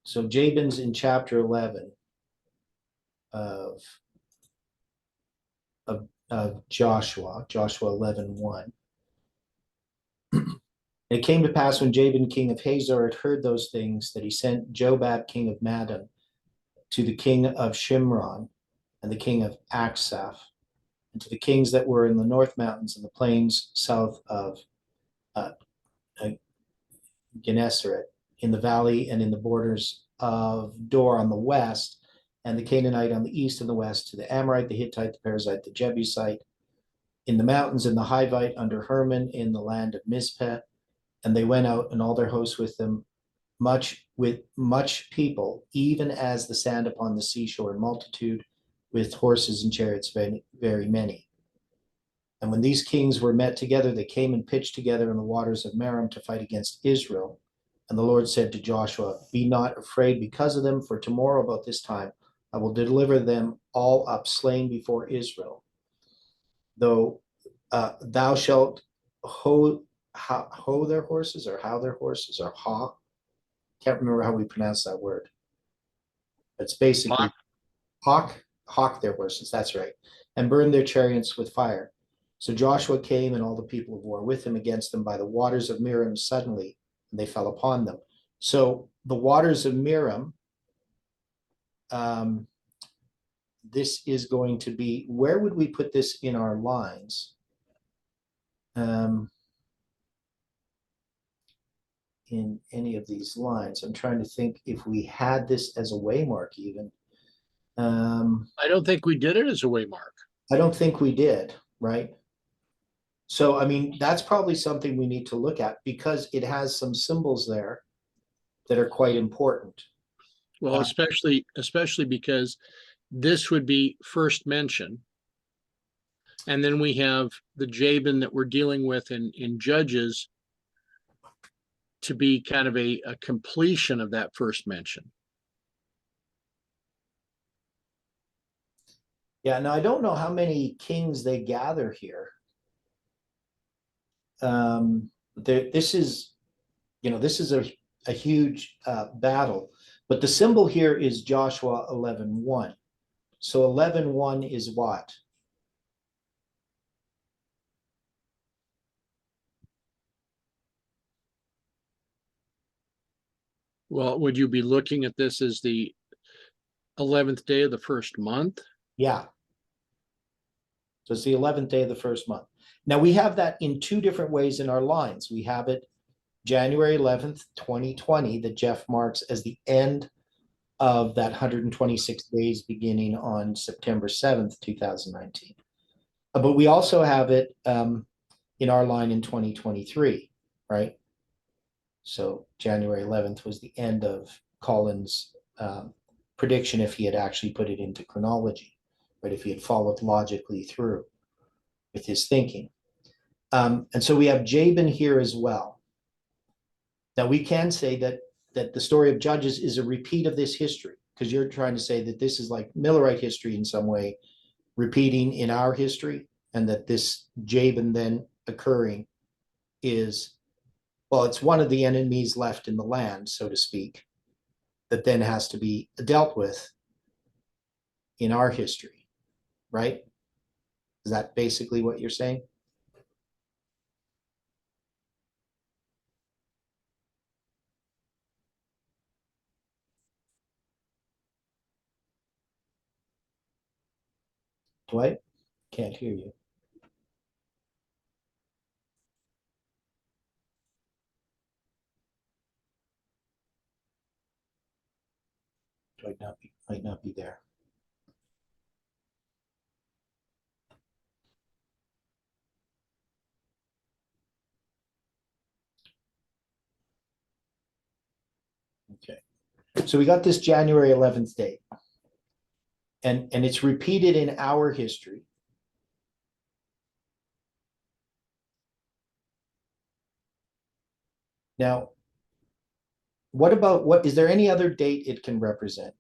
So Jabin's in chapter 11 of Joshua 11:1. It came to pass when Jabin, king of Hazor, had heard those things, that he sent Jobab, king of Madon, to the king of Shimron and the king of Aksaph, and to the kings that were in the north mountains and the plains south of Gennesaret, in the valley and in the borders of Dor on the west, and the Canaanite on the east and the west, to the Amorite, the Hittite, the Perizzite, the Jebusite, in the mountains, and the Hivite under Hermon, in the land of Mizpeh. And they went out, and all their hosts with them, with much people, even as the sand upon the seashore, in multitude, with horses and chariots very, very many. And when these kings were met together, they came and pitched together in the waters of Merom to fight against Israel. And the Lord said to Joshua, be not afraid because of them, for tomorrow about this time I will deliver them all up slain before Israel. Though thou shalt hoe their horses, or how their horses, or haw. Can't remember how we pronounce that word. It's basically hawk their horses. That's right. And burn their chariots with fire. So Joshua came and all the people of war with him against them by the waters of Merom suddenly, and they fell upon them. So the waters of Merom, this is going to be, where would we put this in our lines? In any of these lines, I'm trying to think if we had this as a waymark even. I don't think we did it as a waymark. I don't think we did, right? So, I mean, that's probably something we need to look at because it has some symbols there that are quite important. Well, especially because this would be first mention. And then we have the Jabin that we're dealing with in Judges to be kind of a completion of that first mention. Yeah, now I don't know how many kings they gather here. This is, this is a huge battle, but the symbol here is Joshua 11:1. So 11:1 is what? Well, would you be looking at this as the 11th day of the first month? Yeah. So it's the 11th day of the first month. Now we have that in two different ways in our lines. We have it January 11th, 2020, that Jeff marks as the end of that 126 days beginning on September 7th, 2019. But we also have it in our line in 2023, right? So January 11th was the end of Colin's prediction if he had actually put it into chronology, right? If he had followed logically through with his thinking. And so we have Jabin here as well. Now we can say that the story of Judges is a repeat of this history, because you're trying to say that this is like Millerite history in some way, repeating in our history, and that this Jabin then occurring is, well, it's one of the enemies left in the land, so to speak, that then has to be dealt with in our history, right? Is that basically what you're saying? Dwight? Can't hear you. Dwight might not be there. Okay. So we got this January 11th date. And it's repeated in our history. Now, what is there any other date it can represent?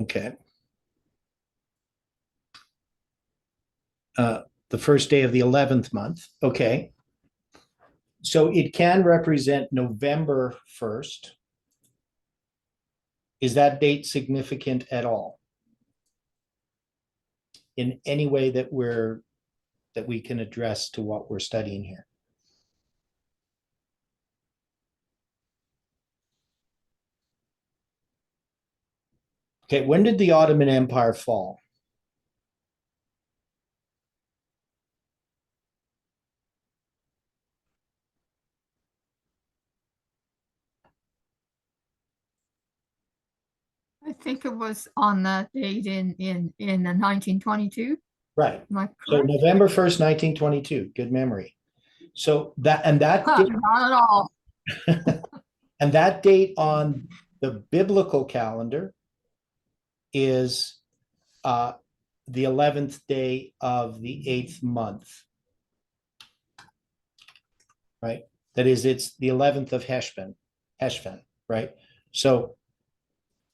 Okay. The first day of the 11th month. Okay. So it can represent November 1st. Is that date significant at all? In any way that we can address to what we're studying here? Okay, when did the Ottoman Empire fall? I think it was on that date in 1922. Right. Am I So correct? November 1st, 1922. Good memory. So that Huh, not at all. and that date on the biblical calendar is the 11th day of the 8th month. Right? That is, it's the 11th of Heshvan, right? So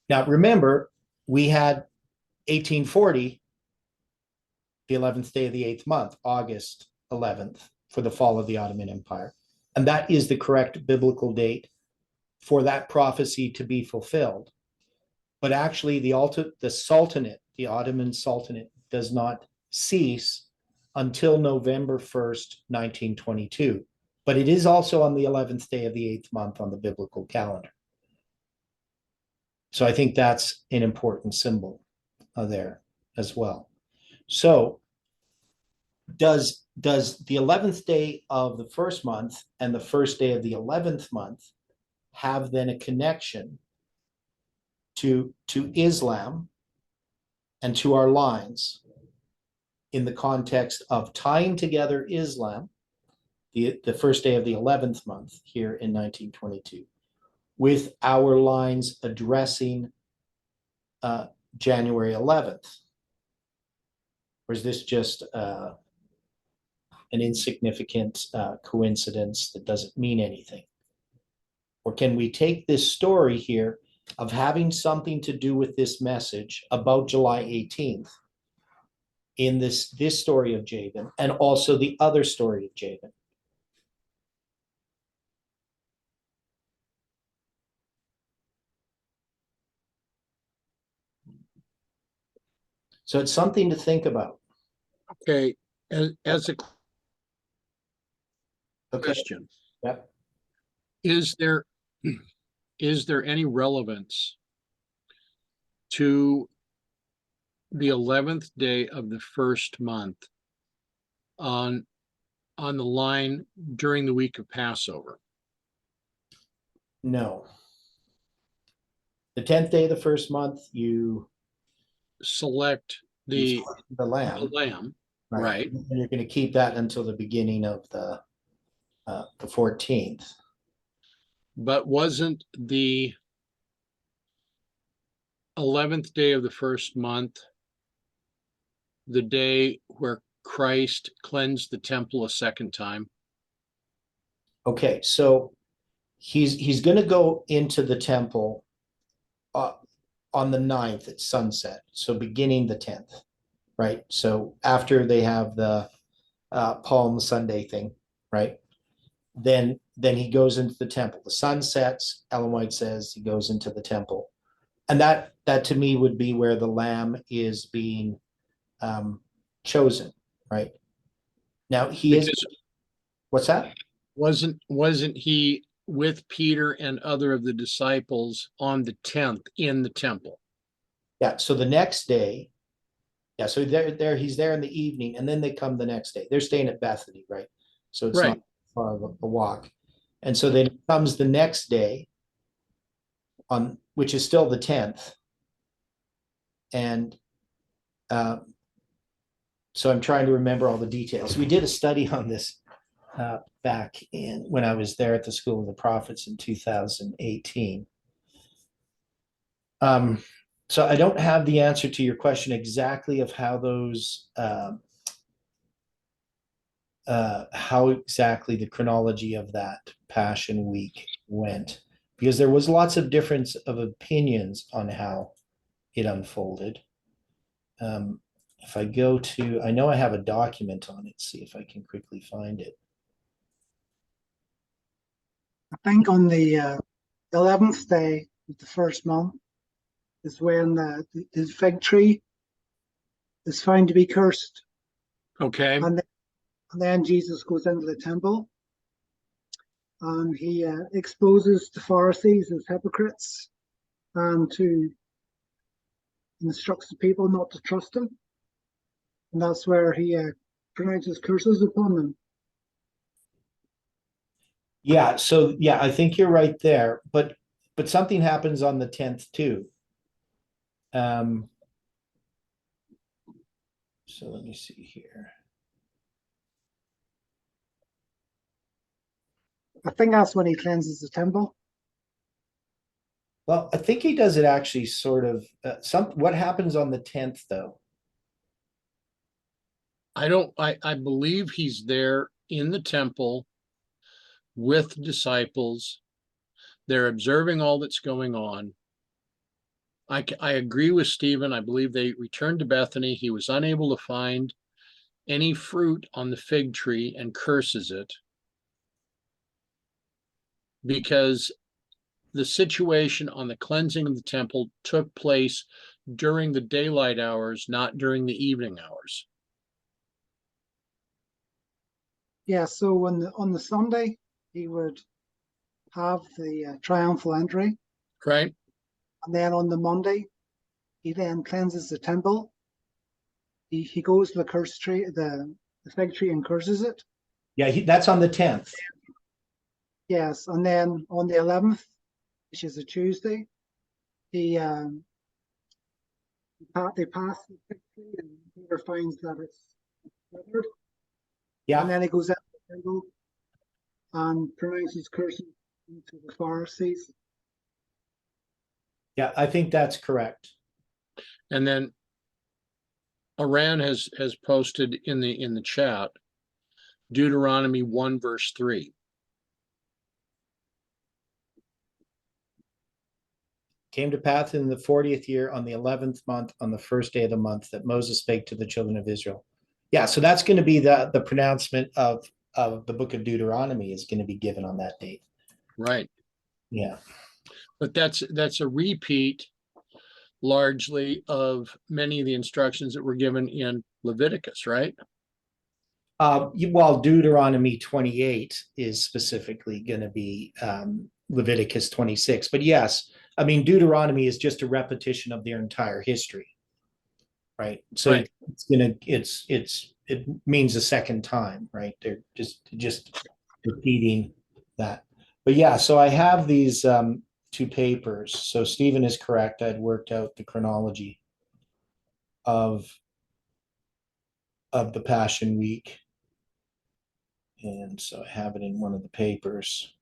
now remember, we had 1840, the 11th day of the 8th month, August 11th, for the fall of the Ottoman Empire. And that is the correct biblical date for that prophecy to be fulfilled. But actually, the Sultanate, the Ottoman Sultanate, does not cease until November 1st, 1922. But it is also on the 11th day of the 8th month on the biblical calendar. So I think that's an important symbol there as well. So does the 11th day of the first month and the first day of the 11th month have then a connection to Islam and to our lines in the context of tying together Islam, the first day of the 11th month here in 1922, with our lines addressing January 11th? Or is this just an insignificant coincidence that doesn't mean anything? Or can we take this story here of having something to do with this message about July 18th in this story of Jabin and also the other story of Jabin? So it's something to think about. Okay, as a Okay. question, Yep. is there any relevance to the 11th day of the first month on the line during the week of Passover? No. The 10th day of the first month, you Select the lamb, lamb, right? And you're going to keep that until the beginning of the 14th. But wasn't the 11th day of the first month the day where Christ cleansed the temple a second time? Okay, so he's going to go into the temple on the 9th at sunset, so beginning the 10th, right? So after they have the Palm Sunday thing, right? Then he goes into the temple. The sun sets, Ellen White says he goes into the temple. And that to me would be where the lamb is being chosen, right? Now what's that? Wasn't he with Peter and other of the disciples on the 10th in the temple? Yeah, so the next day, so he's there in the evening, and then they come the next day. They're staying at Bethany, right? So it's Right. not far of a walk. And so then it comes the next day, which is still the 10th. And so I'm trying to remember all the details. We did a study on this back when I was there at the School of the Prophets in 2018. So I don't have the answer to your question exactly of how those how exactly the chronology of that Passion Week went, because there was lots of difference of opinions on how it unfolded. If I go to, I know I have a document on it, see if I can quickly find it. I think on the 11th day of the first month is when the fig tree is found to be cursed. Okay. And then Jesus goes into the temple and he exposes the Pharisees as hypocrites and to instructs the people not to trust him. And that's where he pronounces curses upon them. Yeah, so yeah, I think you're right there, but something happens on the 10th too. So let me see here. I think that's when he cleanses the temple. Well, I think he does it actually sort of, what happens on the 10th though? I believe he's there in the temple with disciples. They're observing all that's going on. I agree with Stephen. I believe they returned to Bethany. He was unable to find any fruit on the fig tree and curses it because the situation on the cleansing of the temple took place during the daylight hours, not during the evening hours. Yeah, so on the Sunday, he would have the triumphal entry. Right? And then on the Monday, he then cleanses the temple. He goes to the curse tree, the fig tree, and curses it. Yeah, that's on the 10th. Yes, and then on the 11th, which is a Tuesday, they pass the fig tree, and Peter finds that it's withered. Yeah. And then he goes out to the temple and pronounces curses to the Pharisees. Yeah, I think that's correct. And then Aran has posted in the chat Deuteronomy 1 verse 3. Came to pass in the 40th year on the 11th month on the first day of the month that Moses spake to the children of Israel. Yeah, so that's going to be the pronouncement of the book of Deuteronomy is going to be given on that date. Right. Yeah. But that's a repeat largely of many of the instructions that were given in Leviticus, right? While Deuteronomy 28 is specifically going to be Leviticus 26. But yes, I mean, Deuteronomy is just a repetition of their entire history. Right. So Right. it means a second time, right? They're just repeating that. But yeah, so I have these two papers. So Stephen is correct. I'd worked out the chronology of the Passion Week. And so I have it in one of the papers.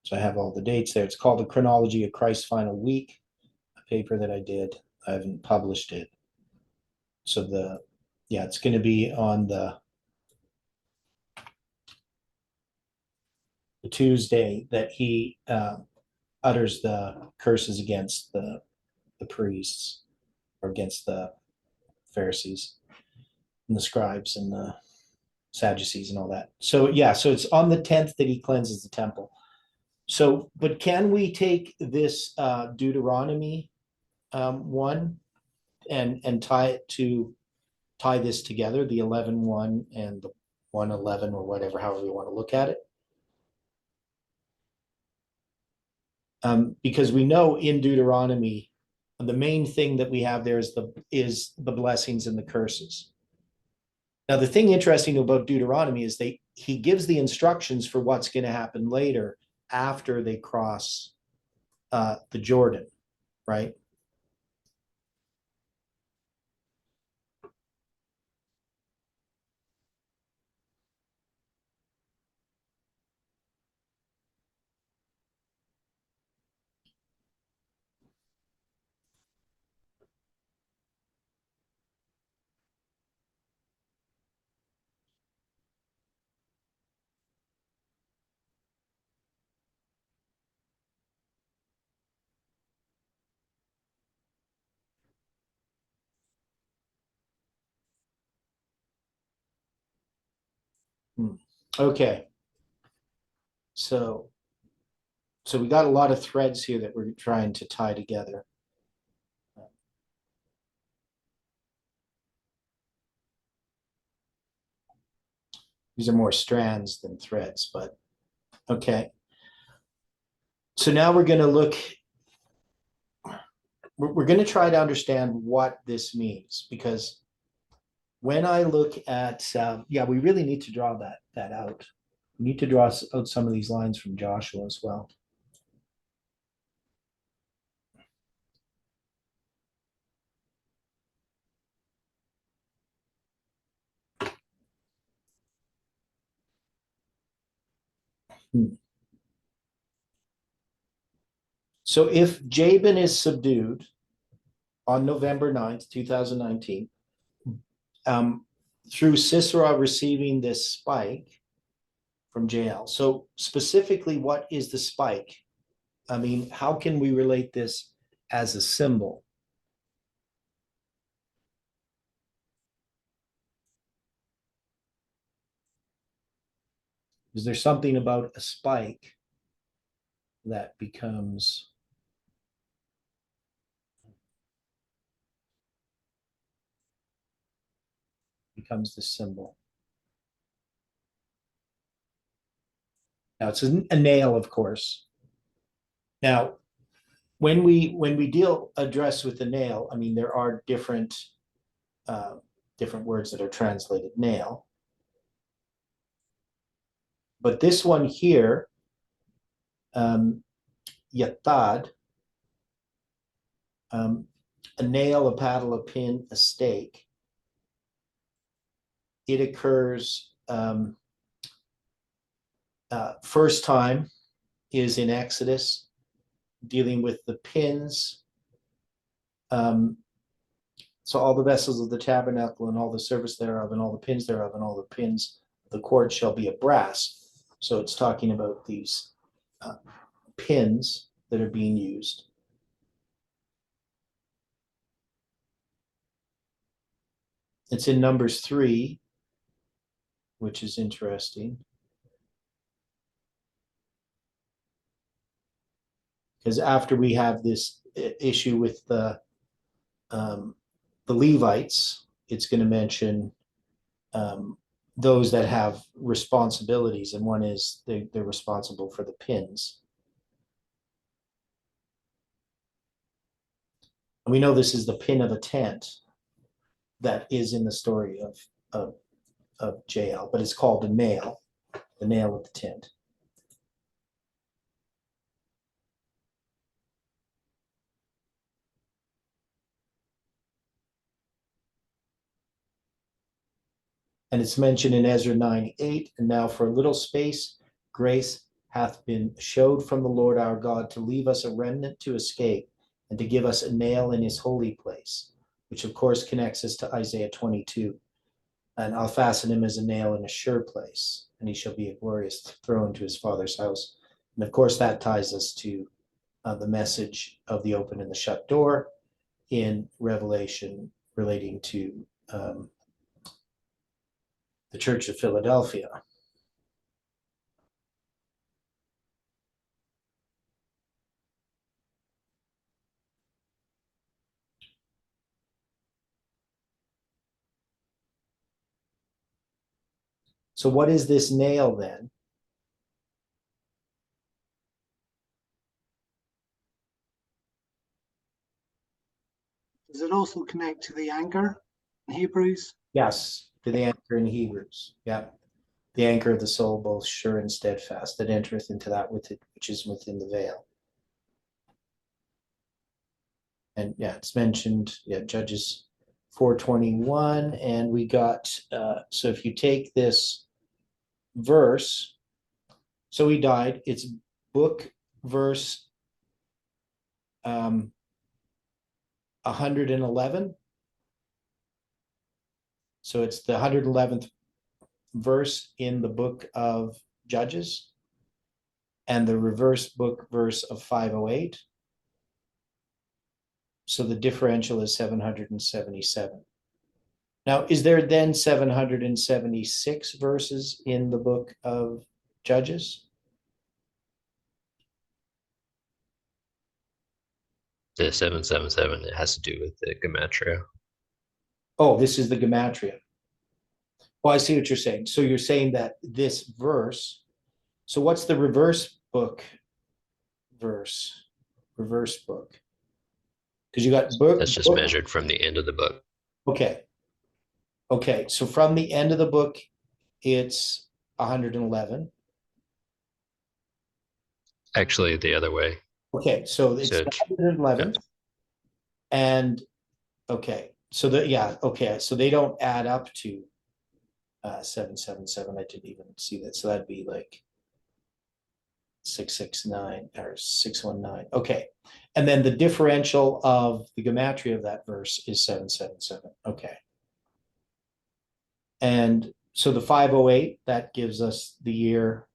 So I have all the dates there. It's called The Chronology of Christ's Final Week, a paper that I did. I haven't published it. So it's going to be on the Tuesday that he utters the curses against the priests or against the Pharisees and the scribes and the Sadducees and all that. So yeah, so it's on the 10th that he cleanses the temple. So, but can we take this Deuteronomy 1 and tie this together, the 11:1 and the 1:11 or whatever, however you want to look at it? Because we know in Deuteronomy, the main thing that we have there is the blessings and the curses. Now, the thing interesting about Deuteronomy is he gives the instructions for what's going to happen later after they cross the Jordan, right? Okay. So we got a lot of threads here that we're trying to tie together. These are more strands than threads, but okay. So now we're going to look, we're going to try to understand what this means, because when I look at, we really need to draw that out. We need to draw out some of these lines from Joshua as well. So if Jabin is subdued on November 9th, 2019, through Sisera receiving this spike from Jael. So specifically, what is the spike? I mean, how can we relate this as a symbol? Is there something about a spike that becomes the symbol? Now it's a nail, of course. Now, when we address with the nail, I mean, there are different words that are translated nail. But this one here, yatad, a nail, a paddle, a pin, a stake. It occurs, first time is in Exodus, dealing with the pins. So all the vessels of the tabernacle and all the service thereof and all the pins thereof and all the pins of the cord shall be of brass. So it's talking about these pins that are being used. It's in Numbers 3, which is interesting. Because after we have this issue with the Levites, it's going to mention those that have responsibilities, and one is they're responsible for the pins. And we know this is the pin of a tent that is in the story of Jael, but it's called the nail of the tent. And it's mentioned in Ezra 9:8, and now for a little space, grace hath been showed from the Lord our God to leave us a remnant to escape and to give us a nail in his holy place, which of course connects us to Isaiah 22. And I'll fasten him as a nail in a sure place, and he shall be a glorious throne to his father's house. And of course, that ties us to the message of the open and the shut door in Revelation relating to the Church of Philadelphia. So what is this nail then? Does it also connect to the anchor in Hebrews? Yes, to the anchor in Hebrews. Yeah. The anchor of the soul, both sure and steadfast, that entereth into that with it, which is within the veil. And yeah, it's mentioned, Judges 4:21. And we got, so if you take this verse, so he died, it's book verse 111. So it's the 111th verse in the book of Judges, and the reverse book verse of 508. So the differential is 777. Now, is there then 776 verses in the book of Judges? The 777, it has to do with the gematria. Oh, this is the gematria. Oh, I see what you're saying. So you're saying that this verse, so what's the reverse book verse? Reverse book. Because you got book. That's just measured from the end of the book. Okay. Okay. So from the end of the book, it's 111. Actually, the other way. Okay. So it's So, 111. And okay. So okay. So they don't add up to 777. I didn't even see that. So that'd be like 669 or 619. Okay. And then the differential of the gematria of that verse is 777. Okay. And so the 508, that gives us the year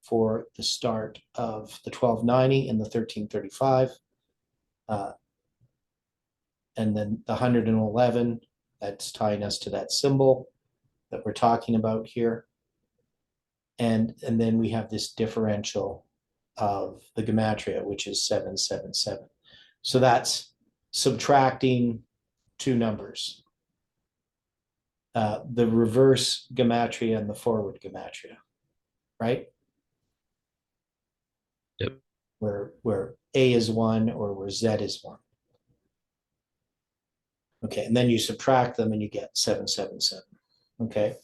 for the start of the 1290 and the 1335. And then the 111, that's tying us to that symbol that we're talking about here. And then we have this differential of the gematria, which is 777. So that's subtracting two numbers, the reverse gematria and the forward gematria, right? Yep. Where A is 1 or where Z is 1. Okay, and then you subtract them and you get 777. Okay.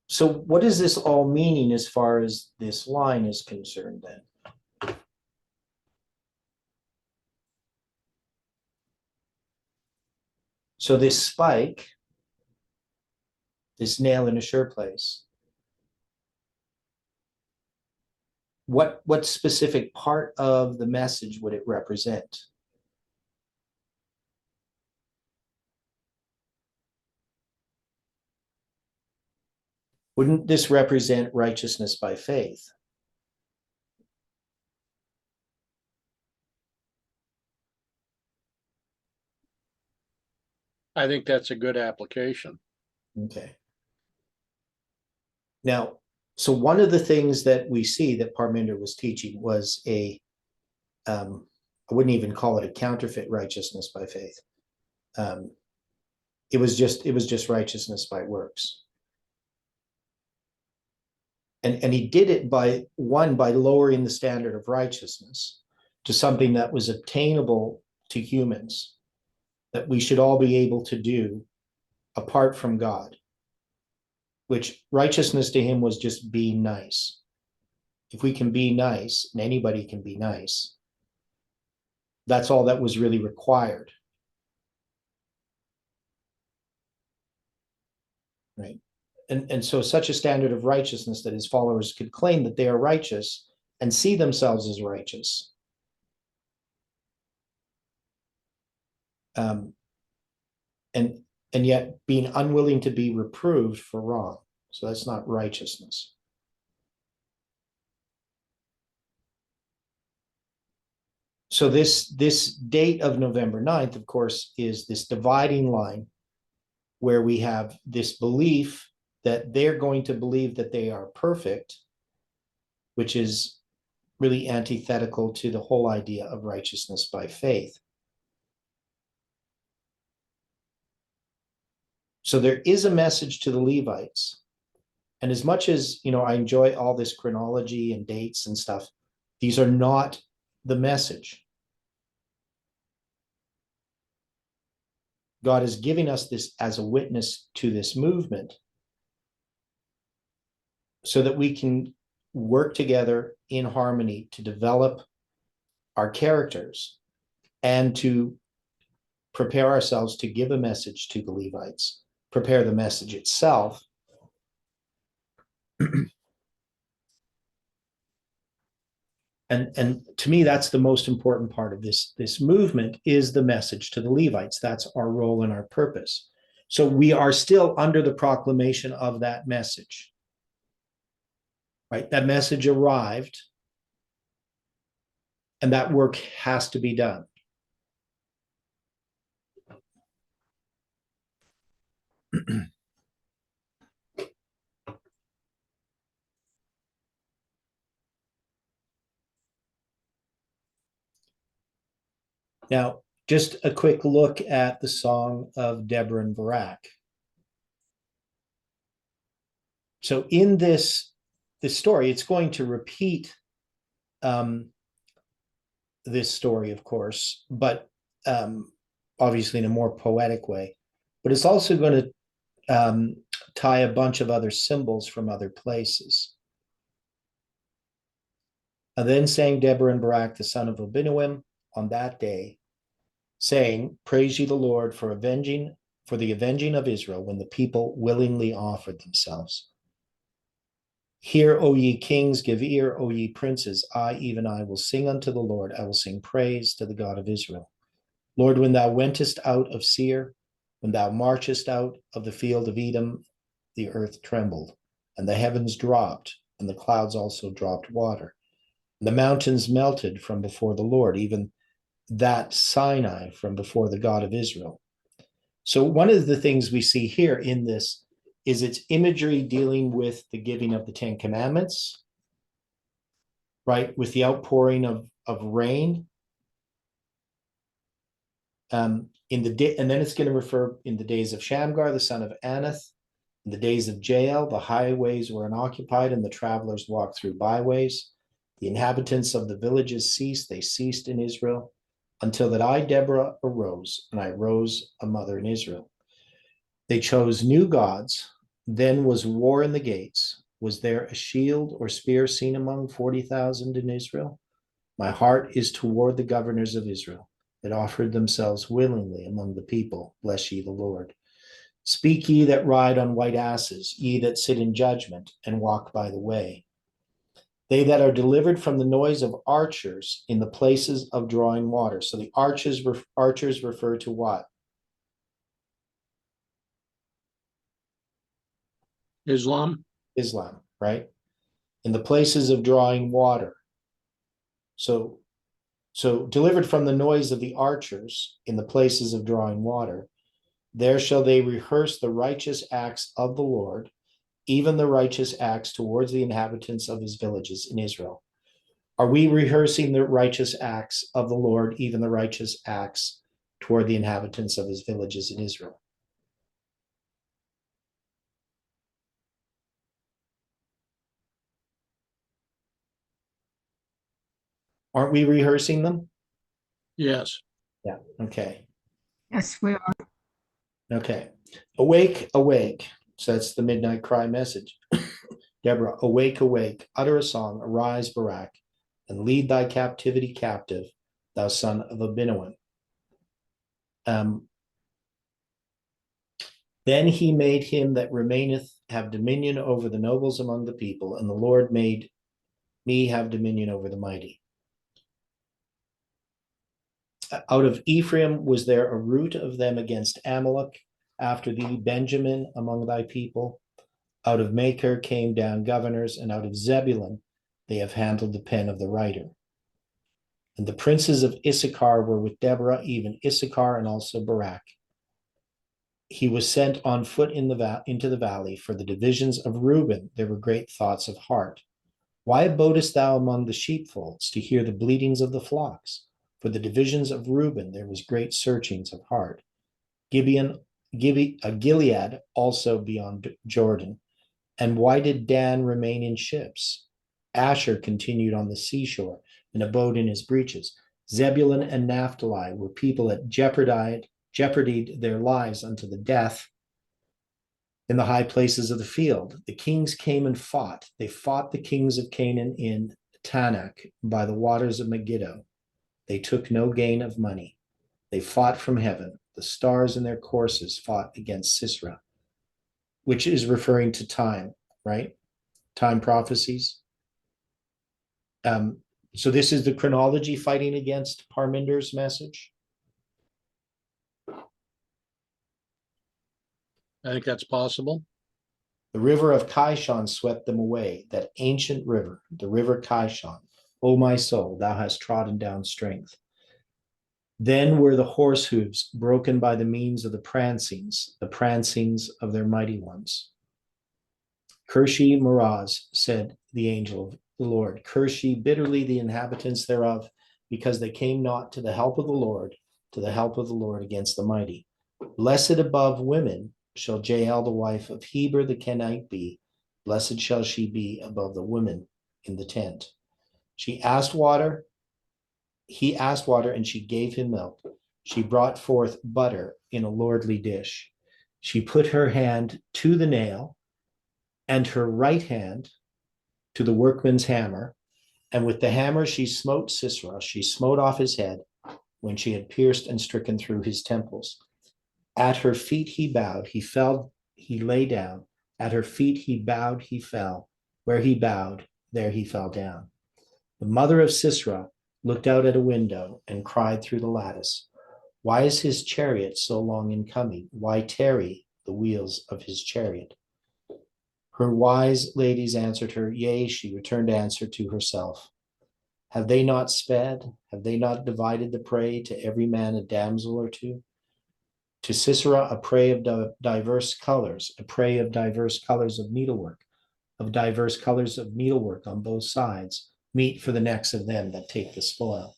So what is this all meaning as far as this line is concerned then? So this spike, this nail in a sure place, what specific part of the message would it represent? Wouldn't this represent righteousness by faith? I think that's a good application. Okay. Now, so one of the things that we see that Parminder was teaching was I wouldn't even call it a counterfeit righteousness by faith. It was just righteousness by works. And he did it by lowering the standard of righteousness to something that was obtainable to humans, that we should all be able to do apart from God, which righteousness to him was just being nice. If we can be nice, and anybody can be nice, that's all that was really required. Right? And so such a standard of righteousness that his followers could claim that they are righteous and see themselves as righteous. And yet being unwilling to be reproved for wrong. So that's not righteousness. So this date of November 9th, of course, is this dividing line where we have this belief that they're going to believe that they are perfect, which is really antithetical to the whole idea of righteousness by faith. So there is a message to the Levites. And as much as, I enjoy all this chronology and dates and stuff, these are not the message. God is giving us this as a witness to this movement so that we can work together in harmony to develop our characters and to prepare ourselves to give a message to the Levites, prepare the message itself. And to me, that's the most important part of this movement is the message to the Levites. That's our role and our purpose. So we are still under the proclamation of that message. Right? That message arrived, and that work has to be done. Now, just a quick look at the song of Deborah and Barak. So in this story, it's going to repeat this story, of course, but obviously in a more poetic way. But it's also going to tie a bunch of other symbols from other places. And then sang Deborah and Barak, the son of Abinuam, on that day, saying, "Praise ye the Lord for the avenging of Israel, when the people willingly offered themselves." Hear, O ye kings, give ear, O ye princes. I, even I, will sing unto the Lord. I will sing praise to the God of Israel. Lord, when thou wentest out of Seir, when thou marchest out of the field of Edom, the earth trembled, and the heavens dropped, and the clouds also dropped water. The mountains melted from before the Lord, even that Sinai from before the God of Israel. So one of the things we see here in this is its imagery dealing with the giving of the Ten Commandments, right? With the outpouring of rain. In the day, and then it's going to refer in the days of Shamgar, the son of Anath, in the days of Jael, the highways were unoccupied and the travelers walked through byways. The inhabitants of the villages ceased, they ceased in Israel, until that I, Deborah, arose, and I rose a mother in Israel. They chose new gods, then was war in the gates. Was there a shield or spear seen among 40,000 in Israel? My heart is toward the governors of Israel, that offered themselves willingly among the people. Bless ye the Lord. Speak ye that ride on white asses, ye that sit in judgment and walk by the way. They that are delivered from the noise of archers in the places of drawing water. So the archers refer to what? Islam. Islam, right? In the places of drawing water. So delivered from the noise of the archers in the places of drawing water, there shall they rehearse the righteous acts of the Lord, even the righteous acts towards the inhabitants of his villages in Israel. Are we rehearsing the righteous acts of the Lord, even the righteous acts toward the inhabitants of his villages in Israel? Aren't we rehearsing them? Yes. Yeah, okay. Yes, we are. Okay. Awake, awake. So that's the midnight cry message. Deborah, awake, awake, utter a song, arise, Barak, and lead thy captivity captive, thou son of Abinoam. Then he made him that remaineth have dominion over the nobles among the people, and the Lord made me have dominion over the mighty. Out of Ephraim was there a root of them against Amalek, after thee, Benjamin, among thy people. Out of Machir came down governors, and out of Zebulun they have handled the pen of the writer. And the princes of Issachar were with Deborah, even Issachar and also Barak. He was sent on foot into the valley. For the divisions of Reuben there were great thoughts of heart. Why abodest thou among the sheepfolds to hear the bleatings of the flocks? For the divisions of Reuben there was great searchings of heart. Gilead also beyond Jordan. And why did Dan remain in ships? Asher continued on the seashore and abode in his breaches. Zebulun and Naphtali were people that jeoparded their lives unto the death in the high places of the field. The kings came and fought. They fought the kings of Canaan in Tanakh by the waters of Megiddo. They took no gain of money. They fought from heaven. The stars in their courses fought against Sisera, which is referring to time, right? Time prophecies. So this is the chronology fighting against Parminder's message. I think that's possible. The river of Kishon swept them away, that ancient river, the river Kishon. O my soul, thou hast trodden down strength. Then were the horse hooves broken by the means of the prancings of their mighty ones. Curse ye Meroz, said the angel of the Lord. Curse ye bitterly the inhabitants thereof, because they came not to the help of the Lord, against the mighty. Blessed above women shall Jael the wife of Heber the Kenite be. Blessed shall she be above the women in the tent. He asked water, and she gave him milk. She brought forth butter in a lordly dish. She put her hand to the nail, and her right hand to the workman's hammer. And with the hammer she smote Sisera. She smote off his head when she had pierced and stricken through his temples. At her feet he bowed, he fell, he lay down. At her feet he bowed, he fell. Where he bowed, there he fell down. The mother of Sisera looked out at a window and cried through the lattice, why is his chariot so long in coming? Why tarry the wheels of his chariot? Her wise ladies answered her, yea, she returned answer to herself. Have they not sped? Have they not divided the prey, to every man a damsel or two? To Sisera a prey of diverse colors, a prey of diverse colors of needlework, on both sides, meet for the necks of them that take the spoil.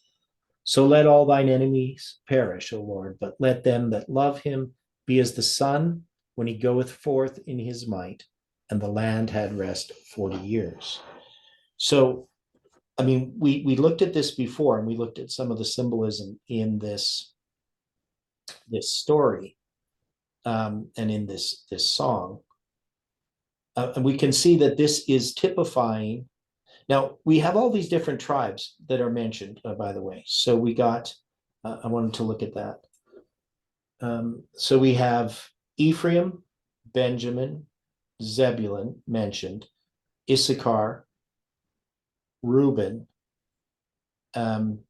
So let all thine enemies perish, O Lord, but let them that love him be as the sun when he goeth forth in his might, and the land had rest 40 years. So, I mean, we looked at this before, and we looked at some of the symbolism in this story, and in this song. And we can see that this is typifying. Now, we have all these different tribes that are mentioned, by the way. So we got, I wanted to look at that. So we have Ephraim, Benjamin, Zebulun mentioned, Issachar, Reuben. Then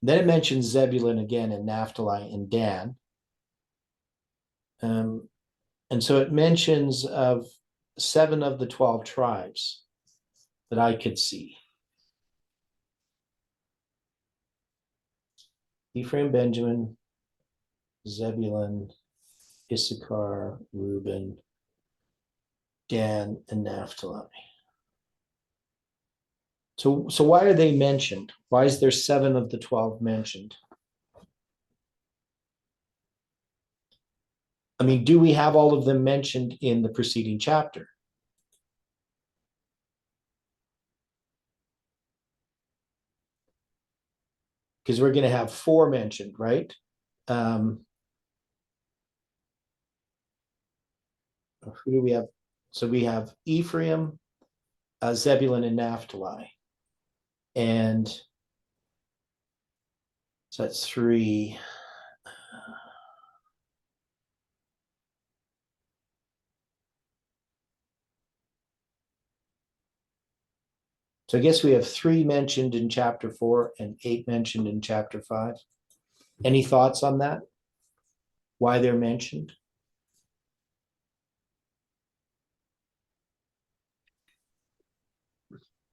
it mentions Zebulun again, and Naphtali and Dan. And so it mentions of 7 of the 12 tribes that I could see. Ephraim, Benjamin, Zebulun, Issachar, Reuben, Dan, and Naphtali. So why are they mentioned? Why is there 7 of the 12 mentioned? I mean, do we have all of them mentioned in the preceding chapter? Because we're going to have 4 mentioned, right? Who do we have? So we have Ephraim, Zebulun, and Naphtali. And so that's 3. So I guess we have 3 mentioned in chapter 4 and 8 mentioned in chapter 5. Any thoughts on that? Why they're mentioned?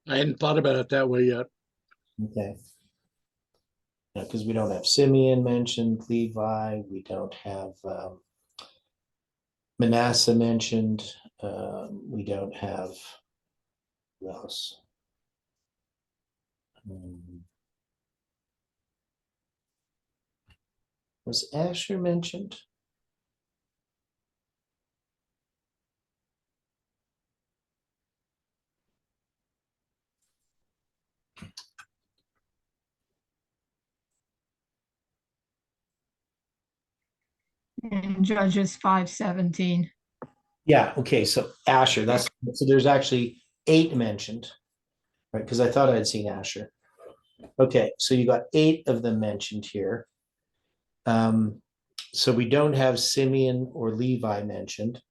I hadn't thought about it that way yet. Okay. Because we don't have Simeon mentioned, Levi, we don't have Manasseh mentioned, we don't have, who else? Was Asher mentioned? In Judges 5:17. Yeah, okay, so Asher, so there's actually 8 mentioned, right? Because I thought I had seen Asher. Okay, so you got 8 of them mentioned here. So we don't have Simeon or Levi mentioned,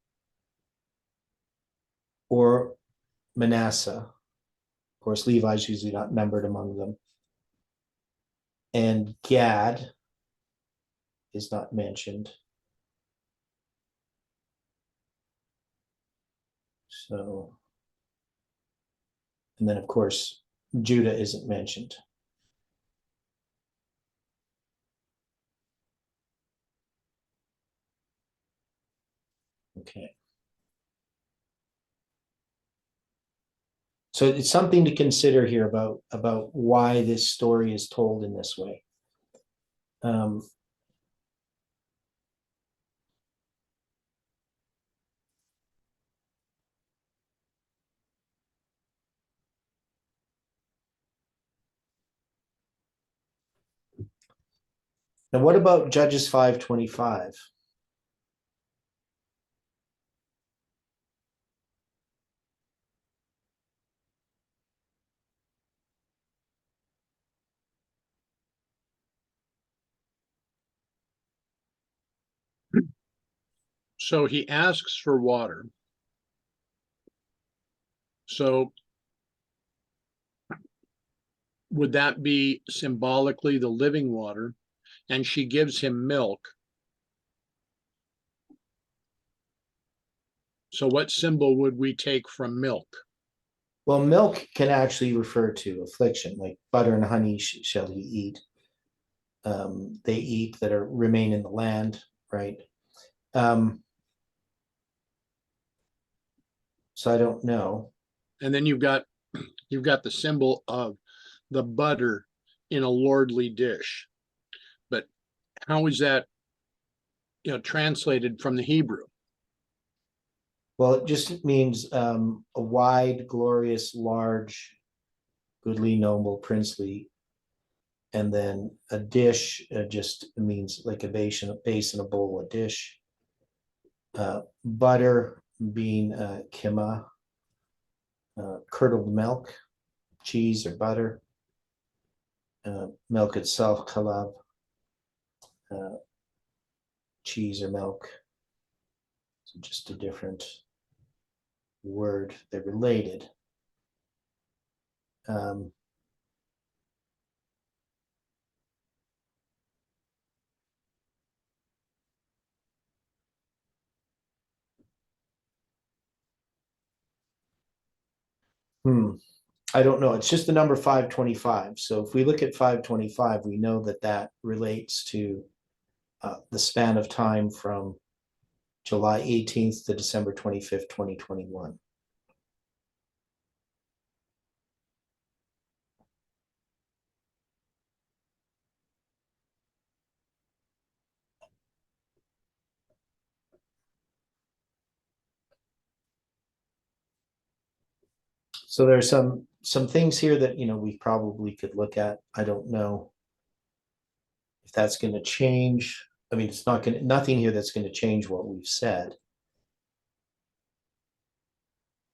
or Manasseh. Of course, Levi's usually not numbered among them. And Gad is not mentioned. So, and then of course, Judah isn't mentioned. Okay. So it's something to consider here about why this story is told in this way. Now, what about Judges 5:25? So he asks for water. So would that be symbolically the living water? And she gives him milk. So what symbol would we take from milk? Well, milk can actually refer to affliction, like butter and honey shall he eat. They eat that are remain in the land, right? So I don't know. And then you've got the symbol of the butter in a lordly dish. But how is that, translated from the Hebrew? Well, it just means a wide, glorious, large, goodly, noble, princely. And then a dish just means like a basin, a bowl, a dish. Butter being kima, curdled milk, cheese or butter. Milk itself, kalab, cheese or milk. So just a different word. They're related. I don't know. It's just the number 525. So if we look at 525, we know that that relates to the span of time from July 18th to December 25th, 2021. So there's some things here that we probably could look at. I don't know if that's going to change. I mean, it's not going to, nothing here that's going to change what we've said.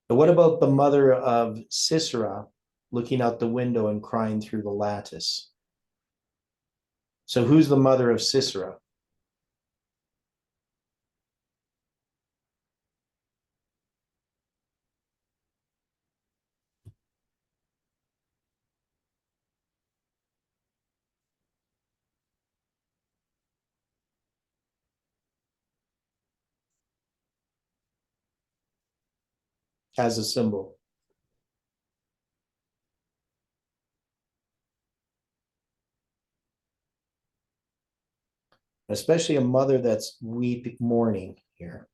But what about the mother of Sisera looking out the window and crying through the lattice? So who's the mother of Sisera? As a symbol. Especially a mother that's weeping, mourning here.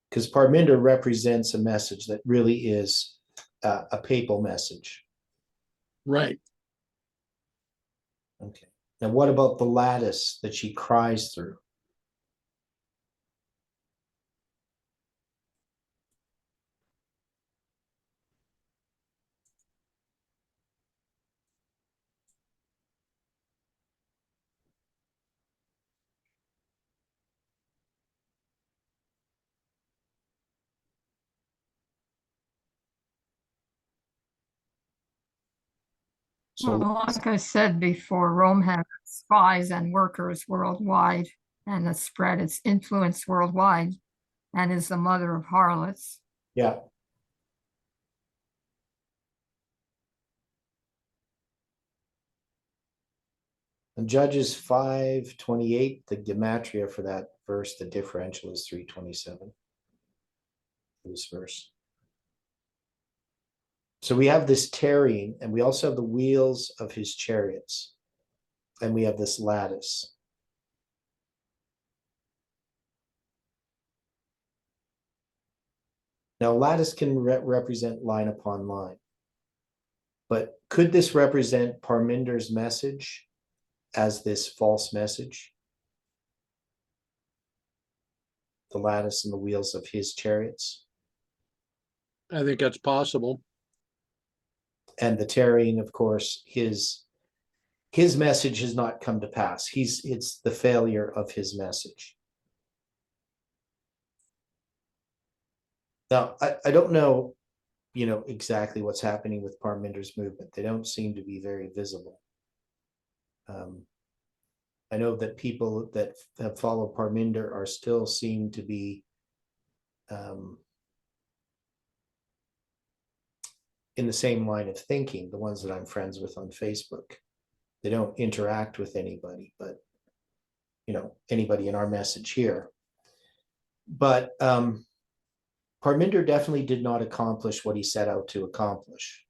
Because Parminder represents a message that really is a papal message. Right. Okay. Now, what about the lattice that she cries through? So Well, like I said before, Rome had spies and workers worldwide and has spread its influence worldwide and is the mother of harlots. yeah. In Judges 5:28, the gematria for that verse, the differential is 327. This verse. So we have this tarrying, and we also have the wheels of his chariots, and we have this lattice. Now, lattice can represent line upon line, but could this represent Parminder's message as this false message? The lattice and the wheels of his chariots, I think that's possible. and the tarrying, of course, his message has not come to pass. It's the failure of his message. Now, I don't know, exactly what's happening with Parminder's movement. They don't seem to be very visible. I know that people that have followed Parminder are still seem to be in the same line of thinking, the ones that I'm friends with on Facebook. They don't interact with anybody, but anybody in our message here. But Parminder definitely did not accomplish what he set out to accomplish.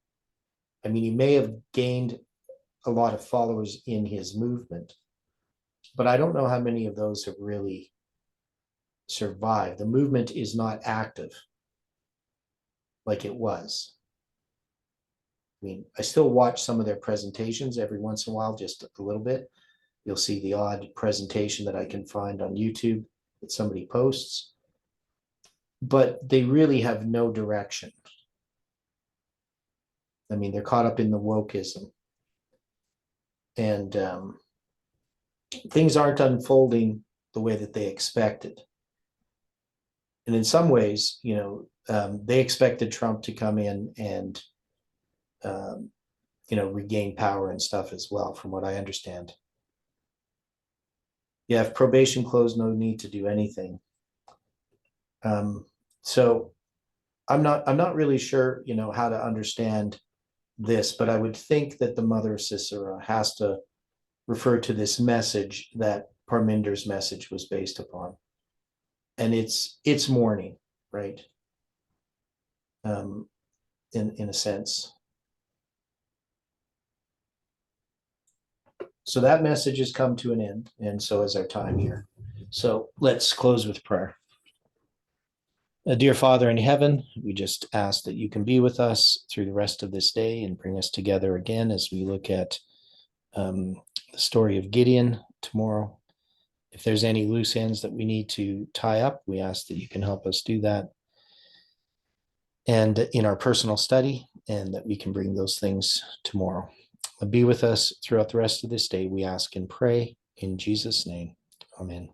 I mean, he may have gained a lot of followers in his movement, but I don't know how many of those have really survived. The movement is not active like it was. I mean, I still watch some of their presentations every once in a while, just a little bit. You'll see the odd presentation that I can find on YouTube that somebody posts, but they really have no direction. I mean, they're caught up in the wokeism, and things aren't unfolding the way that they expected. And in some ways, they expected Trump to come in and regain power and stuff as well, from what I understand. Yeah, if probation closed, no need to do anything. So I'm not really sure, how to understand this, but I would think that the mother of Sisera has to refer to this message that Parminder's message was based upon. And it's mourning, right? In a sense. So that message has come to an end, and so is our time here. So let's close with prayer. Dear Father in heaven, we just ask that you can be with us through the rest of this day and bring us together again as we look at the story of Gideon tomorrow. If there's any loose ends that we need to tie up, we ask that you can help us do that, and in our personal study, and that we can bring those things tomorrow. Be with us throughout the rest of this day, we ask and pray in Jesus' name. Amen.